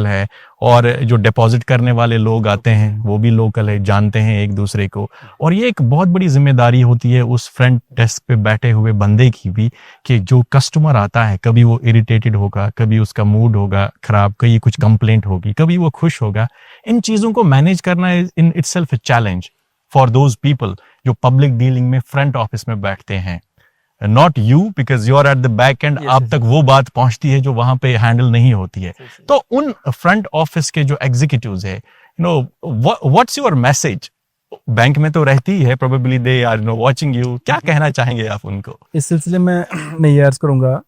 है और जो डिपॉजिट करने वाले लोग आते हैं वो भी लोकल है, जानते हैं एक दूसरे को, और ये एक बहुत बड़ी जिम्मेदारी होती है उस फ्रंट डेस्क पे बैठे हुए बंदे की भी कि जो कस्टमर आता है, कभी वो इरिटेटेड होगा, कभी उसका मूड होगा खराब, कभी कुछ कंप्लेंट होगी, कभी वो खुश होगा। इन चीजों को मैनेज करना in itself a challenge for those people जो पब्लिक डीलिंग में फ्रंट ऑफिस में बैठते हैं। Not you, because you are at the back end, आप तक वो बात पहुंचती है जो वहां पे हैंडल नहीं होती है। तो उन फ्रंट ऑफिस के जो एग्जीक्यूटिव्स है, व्हाट्स योर मैसेज? बैंक में तो रहती ही है, probably they are watching you, क्या कहना चाहेंगे आप उनको? इस सिलसिले में मैं ये अर्ज करूंगा,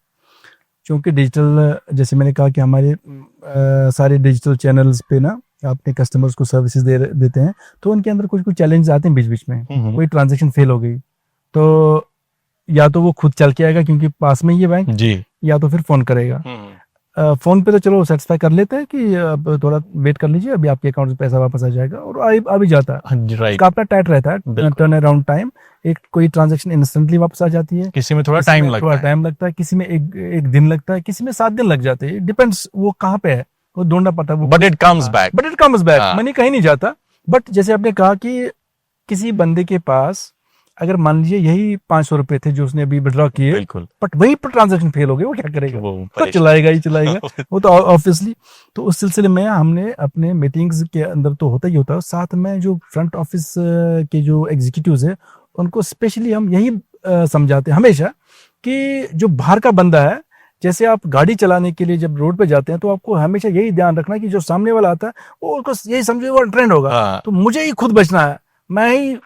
क्योंकि डिजिटल, जैसे मैंने कहा कि हमारे सारे डिजिटल चैनल्स पे ना अपने कस्टमर्स को सर्विसेज देते हैं, तो उनके अंदर कुछ चैलेंज आते हैं बीच बीच में। कोई ट्रांजेक्शन फेल हो गई तो या तो वो खुद चल के आएगा क्योंकि पास में ही है बैंक जी, या तो फिर फोन करेगा। फोन पे तो चलो सेटिस्फाई कर लेते हैं कि अब थोड़ा वेट कर लीजिए, अभी आपके अकाउंट में पैसा वापस आ जाएगा, और आ भी जाता है। इसका अपना टाइट रहता है टर्न अराउंड टाइम। एक कोई ट्रांजैक्शन इंस्टेंटली वापस आ जाती है, किसी में थोड़ा टाइम लगता है, किसी में एक दिन लगता है, किसी में 7 दिन लग जाते हैं, डिपेंड्स वो कहाँ पे है, वो ढूंढना पड़ता है। But it comes back, money कहीं नहीं जाता। बट जैसे आपने कहा कि किसी बंदे के पास अगर मान लीजिए यही 500 रुपए थे जो उसने अभी विड्रॉ किए, बट वही पर ट्रांजैक्शन फेल हो गए, वो क्या करेगा? तो चलाएगा वो तो ऑब्वियसली। तो उस सिलसिले में हमने अपने मीटिंग्स के अंदर तो होता ही होता है, साथ में जो फ्रंट ऑफिस के जो एग्जीक्यूटिव्स है उनको स्पेशली हम यही समझाते हैं हमेशा कि जो बाहर का बंदा है, जैसे आप गाड़ी चलाने के लिए जब रोड पे जाते हैं तो आपको हमेशा यही ध्यान रखना कि जो सामने वाला आता है वो उसको यही समझे वो ट्रेंड होगा, तो मुझे ही खुद बचना है, मैं ही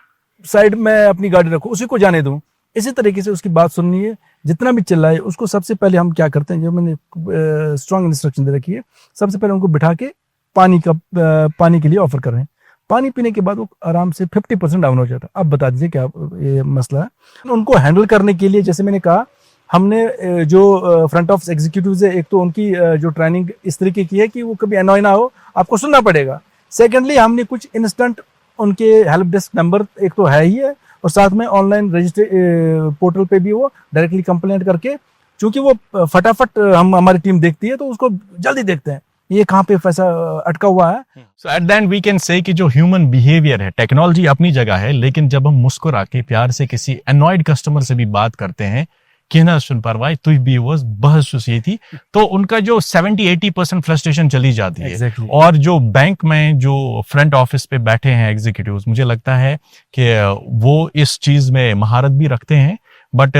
साइड में अपनी गाड़ी रखूं, उसी को जाने दूं। इसी तरीके से उसकी बात सुननी है, जितना भी चिल्लाए उसको। सबसे पहले हम क्या करते हैं, जो मैंने स्ट्रॉन्ग इंस्ट्रक्शन दे रखी है, सबसे पहले उनको बिठा के पानी के लिए ऑफर कर रहे हैं। पानी पीने के बाद वो आराम से 50% डाउन हो जाता है। अब बता दीजिए क्या ये मसला है। उनको हैंडल करने के लिए जैसे मैंने कहा, हमने जो फ्रंट ऑफिस एग्जीक्यूटिव्स है, एक तो उनकी जो ट्रेनिंग इस तरीके की है कि वो कभी अनॉय ना हो, आपको सुनना पड़ेगा। सेकेंडली हमने कुछ इंस्टेंट उनके हेल्प डेस्क नंबर एक तो है ही है, और साथ में ऑनलाइन रजिस्टर पोर्टल पे भी वो डायरेक्टली कंप्लेंट करके, क्योंकि वो फटाफट हमारी टीम देखती है तो उसको जल्दी देखते हैं ये कहाँ पे पैसा अटका हुआ है। So at the end we can say कि जो ह्यूमन बिहेवियर है, टेक्नोलॉजी अपनी जगह है, लेकिन जब हम मुस्कुरा के प्यार से किसी अनॉयड कस्टमर से भी बात करते हैं कि ना सुन परवाह तुझ भी बस बहस ये थी, तो उनका जो 70-80% फ्रस्ट्रेशन चली जाती है। exactly. और जो बैंक में जो फ्रंट ऑफिस पे बैठे हैं एग्जीक्यूटिव्स, मुझे लगता है कि वो इस चीज में महारत भी रखते हैं, बट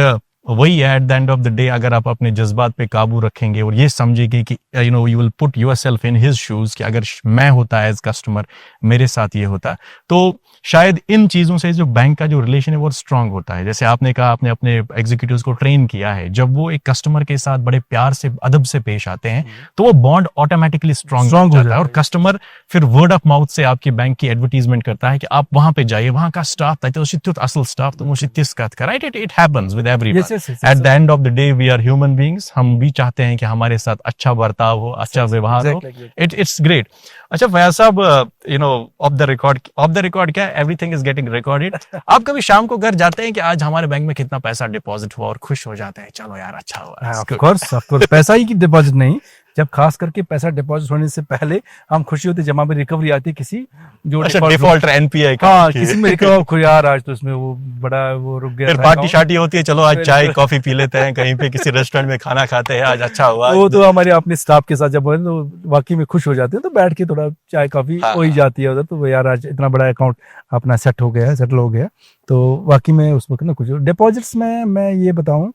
वही है eight the end of the day, अगर आप अपने जज्बात पे काबू रखेंगे और ये समझेंगे कि you will put yourself in his shoes, कि अगर मैं होता एज कस्टमर, मेरे साथ ये होता, तो शायद इन चीजों से जो बैंक का जो रिलेशन है वो स्ट्रांग होता है। जैसे आपने कहा, आपने अपने एग्जीक्यूटिव्स को ट्रेन किया है, जब वो एक कस्टमर के साथ बड़े प्यार से, अदब से पेश आते हैं, तो वो बॉन्ड ऑटोमेटिकली स्ट्रांग हो जाता है, और कस्टमर फिर वर्ड ऑफ माउथ से आपके बैंक की एडवर्टीजमेंट करता है कि आप वहां पे जाइए, वहां का स्टाफ असल स्टाफ तो मुझे right, it happens with everyone. At the end of the day we are human beings, हम भी चाहते हैं कि हमारे साथ अच्छा बर्ताव हो, अच्छा व्यवहार हो। It's great. अच्छा फयाज साहब, ऑफ द रिकॉर्ड क्या, एवरीथिंग इज गेटिंग रिकॉर्डेड। आप कभी शाम को घर जाते हैं कि आज हमारे बैंक में कितना पैसा डिपॉजिट हुआ, और खुश हो जाते हैं, चलो यार अच्छा हुआ? ऑफ कोर्स पैसा ही की डिपॉजिट नहीं, जब खास करके पैसा डिपॉजिट होने से पहले हम खुशी होती है जब हमारी रिकवरी आती है किसी जो अच्छा, डिफॉल्टर एनपीआई का। हाँ, किसी में रिकवर यार आज तो इसमें वो बड़ा वो रुक गया फिर था पार्टी account। शार्टी होती है, चलो आज चाय कॉफी पी लेते हैं, कहीं पे किसी रेस्टोरेंट में खाना खाते हैं, आज अच्छा हुआ। वो तो हमारे अपने स्टाफ के साथ जब बोले तो वाकई में खुश हो जाते हैं, तो बैठ के थोड़ा चाय कॉफी हाँ, हो ही जाती है उधर, तो वो यार आज इतना बड़ा अकाउंट अपना सेट हो गया, सेटल हो गया, तो वाकई में उस वक्त ना कुछ। डिपॉजिट्स में मैं ये बताऊं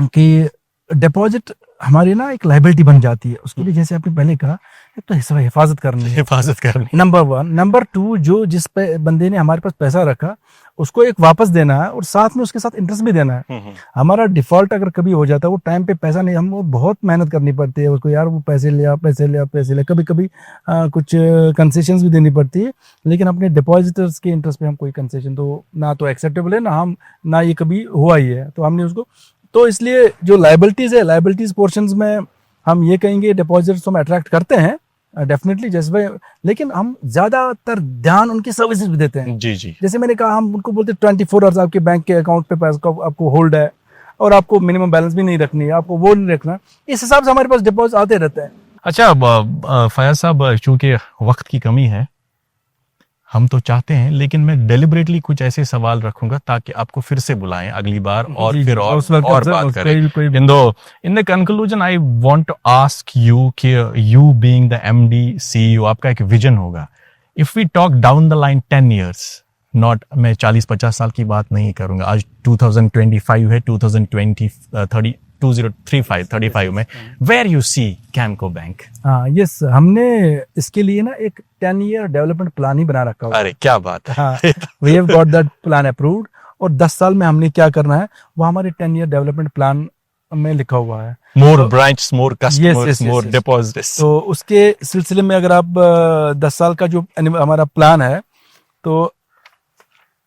कि डिपॉजिट हमारी ना एक लाइबिलिटी बन जाती है, उसके लिए जैसे आपने पहले कहा एक तो हिफाजत करनी है, हिफाजत करनी। नंबर 1। नंबर 2, जो जिस पे बंदे ने हमारे पास पैसा रखा उसको एक वापस देना है और साथ में उसके साथ इंटरेस्ट भी देना है। हमारा डिफॉल्ट अगर कभी हो जाता है, वो टाइम पे पैसा नहीं, हमको बहुत मेहनत करनी पड़ती है उसको, यार वो पैसे ले, कभी कभी कुछ कंसेशंस भी देनी पड़ती है, लेकिन अपने डिपॉजिटर्स के इंटरेस्ट पे हम कोई कंसेशन तो ना तो एक्सेप्टेबल है, ना ये कभी हुआ ही है, तो हमने उसको, तो इसलिए जो लाइबिलिटीज है, लाइबिलिटीज पोर्शंस में हम ये कहेंगे डिपॉजिट्स हम अट्रैक्ट करते हैं डेफिनेटली जैसे, लेकिन हम ज्यादातर ध्यान उनकी सर्विसेज भी देते हैं। जी जी। जैसे मैंने कहा, हम उनको बोलते हैं 24 आवर्स आपके बैंक के अकाउंट पे पैसा आपको होल्ड है और आपको मिनिमम बैलेंस भी नहीं रखनी है, आपको वो नहीं रखना, इस हिसाब से हमारे पास डिपॉजिट आते रहते हैं। अच्छा फयाज साहब, चूंकि वक्त की कमी है, हम तो चाहते हैं, लेकिन मैं डेलिबरेटली कुछ ऐसे सवाल रखूंगा ताकि आपको फिर से बुलाएं अगली बार और फिर और बात करें। In the conclusion I want to ask you कि you being the MD CEO, आपका एक विजन होगा। If we talk down the line 10 years, not, मैं 40-50 साल की बात नहीं करूंगा, आज 2025 है, 2035 में, वेयर यू सी कैमको बैंक? हाँ, यस, हमने इसके लिए ना एक 10-year डेवलपमेंट प्लान ही बना रखा हुआ है। अरे क्या बात है। हाँ, we have got that plan approved, और 10 साल में हमने क्या करना है वो हमारे 10-year डेवलपमेंट प्लान में लिखा हुआ है। मोर ब्रांच, मोर कस्टमर्स, yes, मोर yes. डिपॉजिट्स। तो उसके सिलसिले में अगर आप 10 साल का जो हमारा प्लान है, तो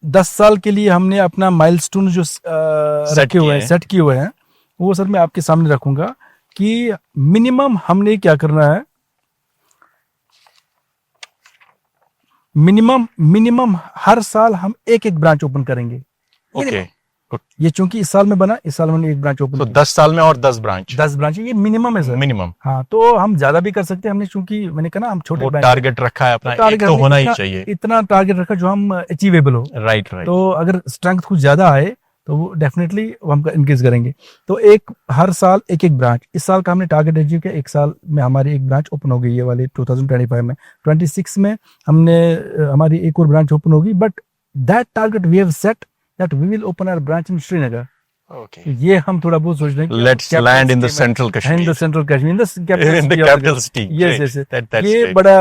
10 साल के लिए हमने अपना माइलस्टोन जो रखे हुए हैं, सेट किए हुए हैं, वो सर मैं आपके सामने रखूंगा कि मिनिमम हमने क्या करना है। मिनिमम हर साल हम एक ब्रांच ओपन करेंगे। ओके, ये चूंकि इस साल में बना, इस साल मैंने एक ब्रांच ओपन, तो 10 साल में और 10 ब्रांच, 10 ब्रांच ये मिनिमम है सर, मिनिमम। हाँ, तो हम ज्यादा भी कर सकते हैं, हमने चूंकि मैंने कहा ना हम छोटे बैंक, टारगेट रखा है अपना, एक तो होना ही चाहिए, इतना टारगेट रखा जो हम अचीवेबल हो। राइट। तो अगर स्ट्रेंथ कुछ ज्यादा आए तो वो डेफिनेटली हम इंक्रीज करेंगे। तो हर साल एक ब्रांच, इस साल का हमने टारगेट अचीव किया, एक साल में हमारी एक ब्रांच ओपन हो गई ये वाली 2025 में। 26 में हमने हमारी एक और ब्रांच ओपन होगी, but that target we have set that we will open our branch in Srinagar. Okay. ये हम थोड़ा बहुत सोच रहे हैं। Let's land in the central Kashmir. In the central Kashmir, in the capital city. Yes, Great. yes, yes. That's ये great. बड़ा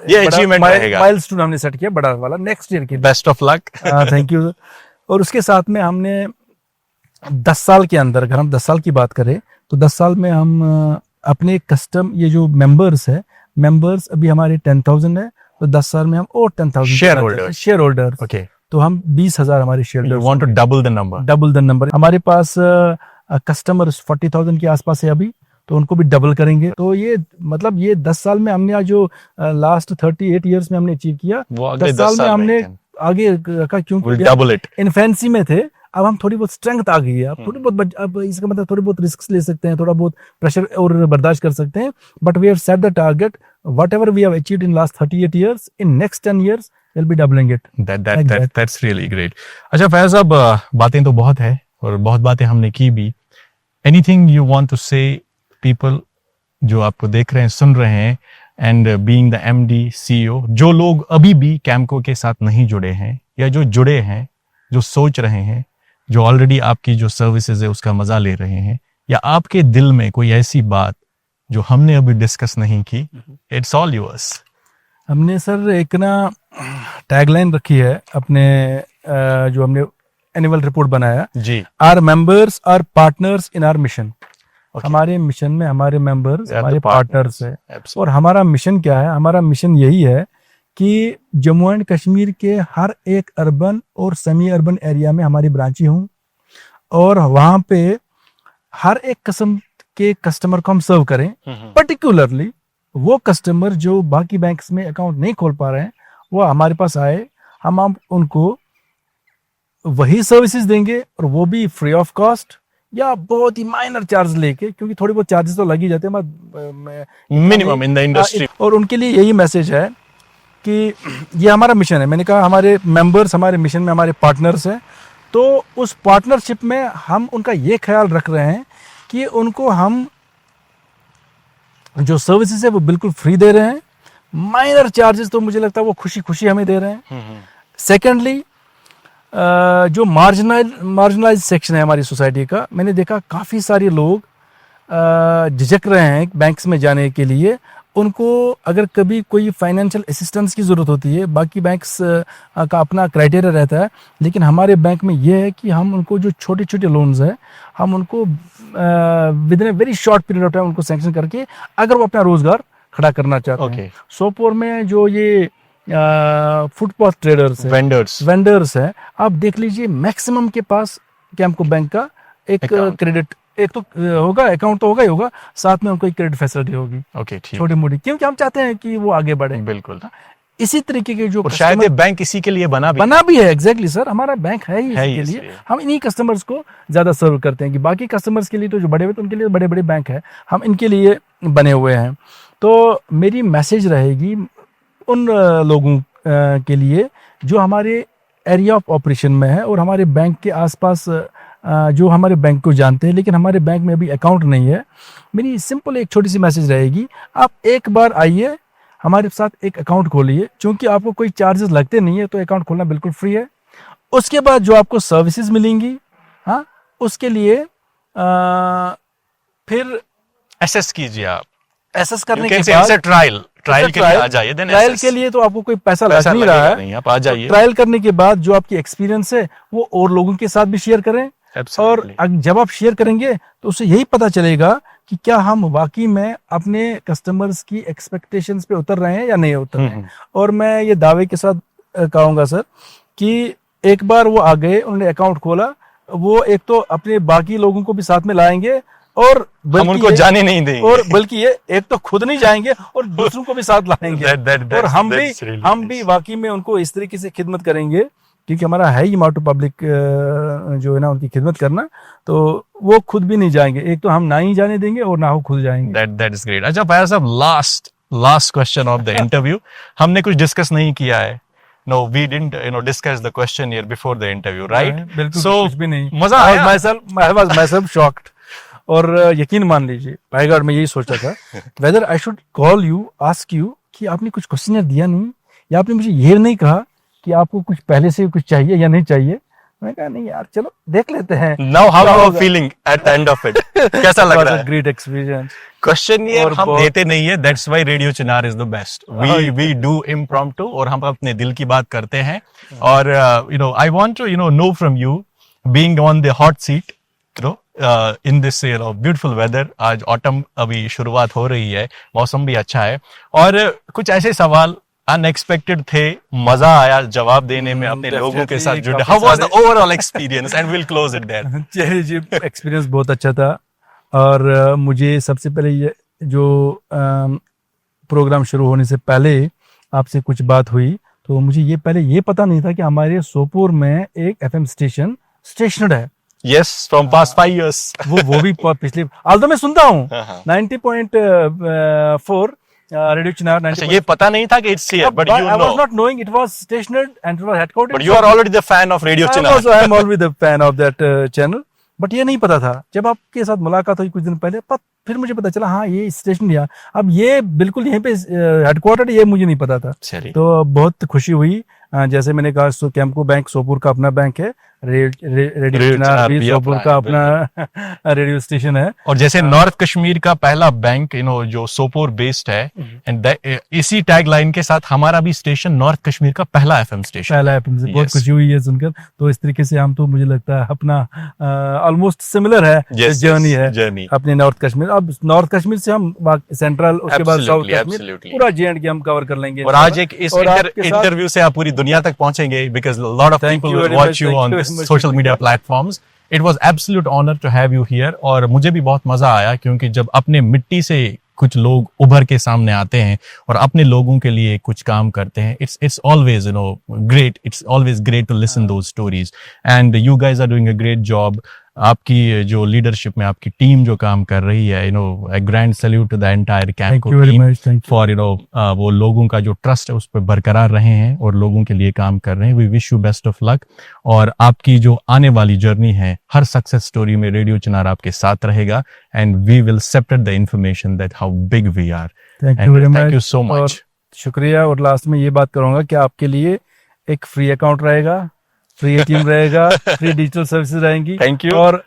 ये achievement रहेगा। माइलस्टोन हमने सेट किया बड़ा वाला नेक्स्ट ईयर के लिए। Best of luck. Thank you. और उसके साथ में हमने 10 साल के अंदर, अगर हम 10 साल की बात करें तो 10 साल में हम अपने कस्टम, ये जो मेंबर्स है, मेंबर्स अभी हमारे 10,000 है, तो 10 साल में हम और 10,000 शेयर होल्डर। Okay. तो हम 20,000 हमारे share You want to double the number. Double the number. हमारे पास कस्टमर 40,000 के आसपास है अभी, तो उनको भी डबल करेंगे। तो ये मतलब ये 10 साल में हमने आज जो लास्ट 38 इयर्स में हमने अचीव किया, वो अगले 10 साल में हमने can. आगे रखा, क्योंकि double it. इन्फेंसी में थे, अब हम थोड़ी बहुत स्ट्रेंथ आ गई है, अब थोड़ी बहुत, अब इसका मतलब थोड़ी बहुत रिस्क ले सकते हैं, थोड़ा बहुत प्रेशर और बर्दाश्त कर सकते हैं, but we have set the target, whatever we have achieved in last 38 years, in next 10 years we'll be doubling it. That's really great. अच्छा फैज साहब, बातें तो बहुत है और बहुत बातें हमने की भी। Anything you want to say people जो आपको देख रहे हैं, सुन रहे हैं, and being the MD CEO, जो लोग अभी भी कैमको के साथ नहीं जुड़े हैं या जो जुड़े हैं, जो सोच रहे हैं, जो ऑलरेडी आपकी जो सर्विसेज है उसका मजा ले रहे हैं, या आपके दिल में कोई ऐसी बात जो हमने अभी डिस्कस नहीं की, इट्स ऑल योर्स। हमने सर एक ना टैगलाइन रखी है अपने जो हमने एनुअल रिपोर्ट बनाया जी, our members are partners in our mission. हमारे मिशन में हमारे मेंबर्स हमारे पार्टनर्स है। और हमारा मिशन क्या है? हमारा मिशन यही है कि जम्मू एंड कश्मीर के हर एक अर्बन और सेमी अर्बन एरिया में हमारी ब्रांचें हों और वहां पे हर एक किस्म के कस्टमर को हम सर्व करें। पर्टिकुलरली वो कस्टमर जो बाकी बैंक्स में अकाउंट नहीं खोल पा रहे हैं, वो हमारे पास आए, हम उनको वही सर्विसेज देंगे और वो भी फ्री ऑफ कॉस्ट, या बहुत ही माइनर चार्ज लेके, क्योंकि थोड़ी बहुत चार्जेस तो लग ही जाते हैं मिनिमम इन द इंडस्ट्री। और उनके लिए यही मैसेज है कि ये हमारा मिशन है। मैंने कहा हमारे मेंबर्स हमारे मिशन में हमारे पार्टनर्स हैं, तो उस पार्टनरशिप में हम उनका ये ख्याल रख रहे हैं कि उनको हम जो सर्विसेज है वो बिल्कुल फ्री दे रहे हैं। माइनर चार्जेस तो मुझे लगता है वो खुशी खुशी हमें दे रहे हैं। सेकेंडली, जो मार्जिनलाइज सेक्शन है हमारी सोसाइटी का, मैंने देखा काफ़ी सारे लोग झिझक रहे हैं बैंक्स में जाने के लिए। उनको अगर कभी कोई फाइनेंशियल असिस्टेंस की ज़रूरत होती है, बाकी बैंक्स का अपना क्राइटेरिया रहता है, लेकिन हमारे बैंक में ये है कि हम उनको जो छोटे छोटे लोन्स हैं हम उनको with in a very short period of time उनको सैंक्शन करके, अगर वो अपना रोजगार खड़ा करना चाहते हैं। सोपोर में जो ये फुटपाथ ट्रेडर्स वेंडर्स हैं, आप देख लीजिए मैक्सिमम के पास कैम्पको बैंक का एक क्रेडिट, एक तो होगा अकाउंट तो होगा ही होगा, साथ में उनको एक क्रेडिट फैसिलिटी होगी छोटी मोटी, क्योंकि हम चाहते हैं कि वो आगे बढ़े। बिल्कुल। इसी तरीके के जो शायद ये बैंक इसी के लिए बना भी है। एग्जैक्टली सर, हमारा बैंक है ही इसी के लिए। हम इन्हीं कस्टमर्स को ज्यादा सर्व करते हैं कि बाकी कस्टमर्स के लिए तो जो बड़े हुए, तो उनके लिए बड़े बड़े बैंक है, हम इनके लिए बने हुए हैं। तो मेरी मैसेज रहेगी उन लोगों के लिए जो हमारे एरिया ऑफ ऑपरेशन में है और हमारे बैंक के आसपास जो हमारे बैंक को जानते हैं, लेकिन हमारे बैंक में अभी अकाउंट नहीं है। मेरी सिंपल एक छोटी सी मैसेज रहेगी, आप एक बार आइए हमारे साथ एक अकाउंट खोलिए, क्योंकि आपको कोई चार्जेस लगते नहीं है, तो अकाउंट खोलना बिल्कुल फ्री है। उसके बाद जो आपको सर्विसेज मिलेंगी, हाँ, उसके लिए फिर एसेस कीजिए आप। एसेस करने के बाद ट्रायल के लिए आ जाइए। ट्रायल के लिए तो आपको कोई पैसा लग नहीं रहा है, आप आ जाइए। ट्रायल करने के बाद जो आपकी एक्सपीरियंस है वो और लोगों के साथ भी शेयर करें। और जब आप शेयर करेंगे तो उससे यही पता चलेगा कि क्या हम वाकई में अपने कस्टमर्स की एक्सपेक्टेशंस पे उतर रहे हैं या नहीं उतर रहे हैं। और मैं ये दावे के साथ कहूंगा सर कि एक बार वो आ गए, उन्होंने अकाउंट खोला, वो एक तो अपने बाकी लोगों को भी साथ में लाएंगे और हम उनको जाने नहीं देंगे, और बल्कि ये एक तो खुद नहीं जाएंगे और दूसरों को भी साथ लाएंगे। और हम भी वाकई में उनको इस तरीके से खिदमत करेंगे, क्योंकि हमारा है ही मोटो पब्लिक जो है ना उनकी खिदमत करना, तो वो खुद भी नहीं जाएंगे। एक तो हम ना ही जाने देंगे और ना वो खुद जाएंगे। That is great. अच्छा फायर साहब, last question of the interview. हमने कुछ डिस्कस नहीं किया है। No, we didn't, discuss the question here before the interview, right? बिल्कुल so, कुछ भी नहीं। मजा आया। I was myself shocked. और यकीन मान लीजिए भाईगार्ड में यही सोचा था whether I should call you, ask you कि आपने कुछ क्वेश्चन दिया नहीं, या आपने मुझे ये नहीं कहा कि आपको कुछ पहले से कुछ चाहिए या नहीं चाहिए। मैं कहा नहीं यार, चलो देख लेते हैं। Now how you are feeling at the end of it? कैसा लग रहा है? Great experience. क्वेश्चन ये हम देते नहीं है, that's why radio Chinar is the best. We do impromptu और हम अपने दिल की बात करते हैं। और I want to know from you, being on the hot seat, in this beautiful weather. आज ऑटम अभी शुरुआत हो रही है, मौसम भी अच्छा है, और कुछ ऐसे सवाल अनएक्सपेक्टेड थे, मजा आया जवाब देने में, अपने लोगों के साथ जुड़े। How was the overall experience and will close it there. चलिए जी, एक्सपीरियंस बहुत अच्छा था। और मुझे सबसे पहले ये जो प्रोग्राम शुरू होने से पहले आपसे कुछ बात हुई, तो मुझे ये पहले ये पता नहीं था कि हमारे सोपोर में एक एफएम स्टेशन स्टेशनड है। Yes, from past 5 years. वो भी पिछले, आल्दो मैं सुनता हूँ 90.4 रेडियो चिनार। अच्छा, ये पता नहीं था कि it's here, but you know. I was not knowing it was stationed and it was headquartered. But you are already the fan of Radio Chinar. I am always the fan of that channel. But ये नहीं पता था। जब आपके साथ मुलाकात हुई कुछ दिन पहले, फिर मुझे पता चला हाँ ये स्टेशन दिया, अब ये बिल्कुल यहीं पे हेडक्वार्टर, ये मुझे नहीं पता था। तो बहुत खुशी हुई। जैसे मैंने कहा, कैम्पको बैंक सोपुर का अपना बैंक है, रेडियो चिनार भी सोपुर का अपना रेडियो स्टेशन है। और जैसे नॉर्थ कश्मीर का पहला बैंक जो सोपोर बेस्ड है, एंड इसी टैग लाइन के साथ हमारा भी स्टेशन नॉर्थ कश्मीर का पहला एफएम स्टेशन। बहुत खुशी हुई है सुनकर। तो इस तरीके से हम तो मुझे लगता है अपना ऑलमोस्ट सिमिलर है जर्नी अपने नॉर्थ कश्मीर। अब नॉर्थ कश्मीर से हम सेंट्रल, उसके बाद साउथ कश्मीर, पूरा J&K हम कवर कर लेंगे। और आज एक इस इंटरव्यू से आप पूरी दुनिया तक पहुंचेंगे, because lot of people will watch you on social media platforms. It was absolute honour to have you here. और मुझे भी बहुत मजा आया, क्योंकि जब अपने मिट्टी से कुछ लोग उभर के सामने आते हैं और अपने लोगों के लिए कुछ काम करते हैं, it's always great. It's always great to listen those stories, and you guys are doing a great job. आपकी जो लीडरशिप में आपकी टीम जो काम कर रही है, a grand salute to the entire Thank Campco you very team much. Thank you. For वो लोगों का जो ट्रस्ट है उस पर बरकरार रहे हैं और लोगों के लिए काम कर रहे हैं. We wish you best of luck. और आपकी जो आने वाली जर्नी है, हर सक्सेस स्टोरी में रेडियो चिनार आपके साथ रहेगा. And we will separate the information that how big we are. Thank you very much. Thank you so और मच. शुक्रिया. और लास्ट में ये बात करूंगा कि आपके लिए एक फ्री अकाउंट रहेगा, फ्री एटीएम रहेगा, फ्री डिजिटल सर्विसेज रहेंगी. Thank you. और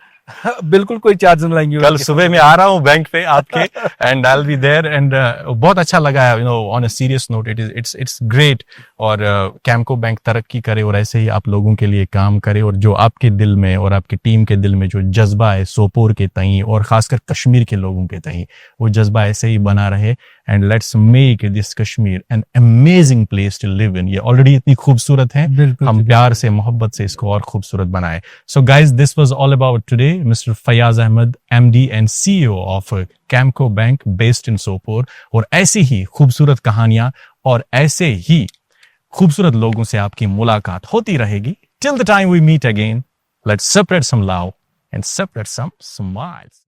बिल्कुल कोई चार्ज नहीं लाएंगे. कल सुबह मैं आ रहा हूँ बैंक पे आपके and I will be there. And बहुत अच्छा लगा, on a serious note, it's great. और कैम्को बैंक तरक्की करे और ऐसे ही आप लोगों के लिए काम करे. और जो आपके दिल में और आपकी टीम के दिल में जो जज्बा है सोपोर के तई और खासकर कश्मीर के लोगों के तई, वो जज्बा ऐसे ही बना रहे. And let's make this Kashmir an amazing place to live in. ये ऑलरेडी इतनी खूबसूरत है, हम प्यार से मोहब्बत से इसको और खूबसूरत बनाए. So guys, this was all about today. Mister Fayaz Ahmad, MD and CEO of Kamco bank based in Sopore. और ऐसी ही खूबसूरत कहानियां और ऐसे ही खूबसूरत लोगों से आपकी मुलाकात होती रहेगी. Till the time we meet again, let's separate some love and separate some smiles.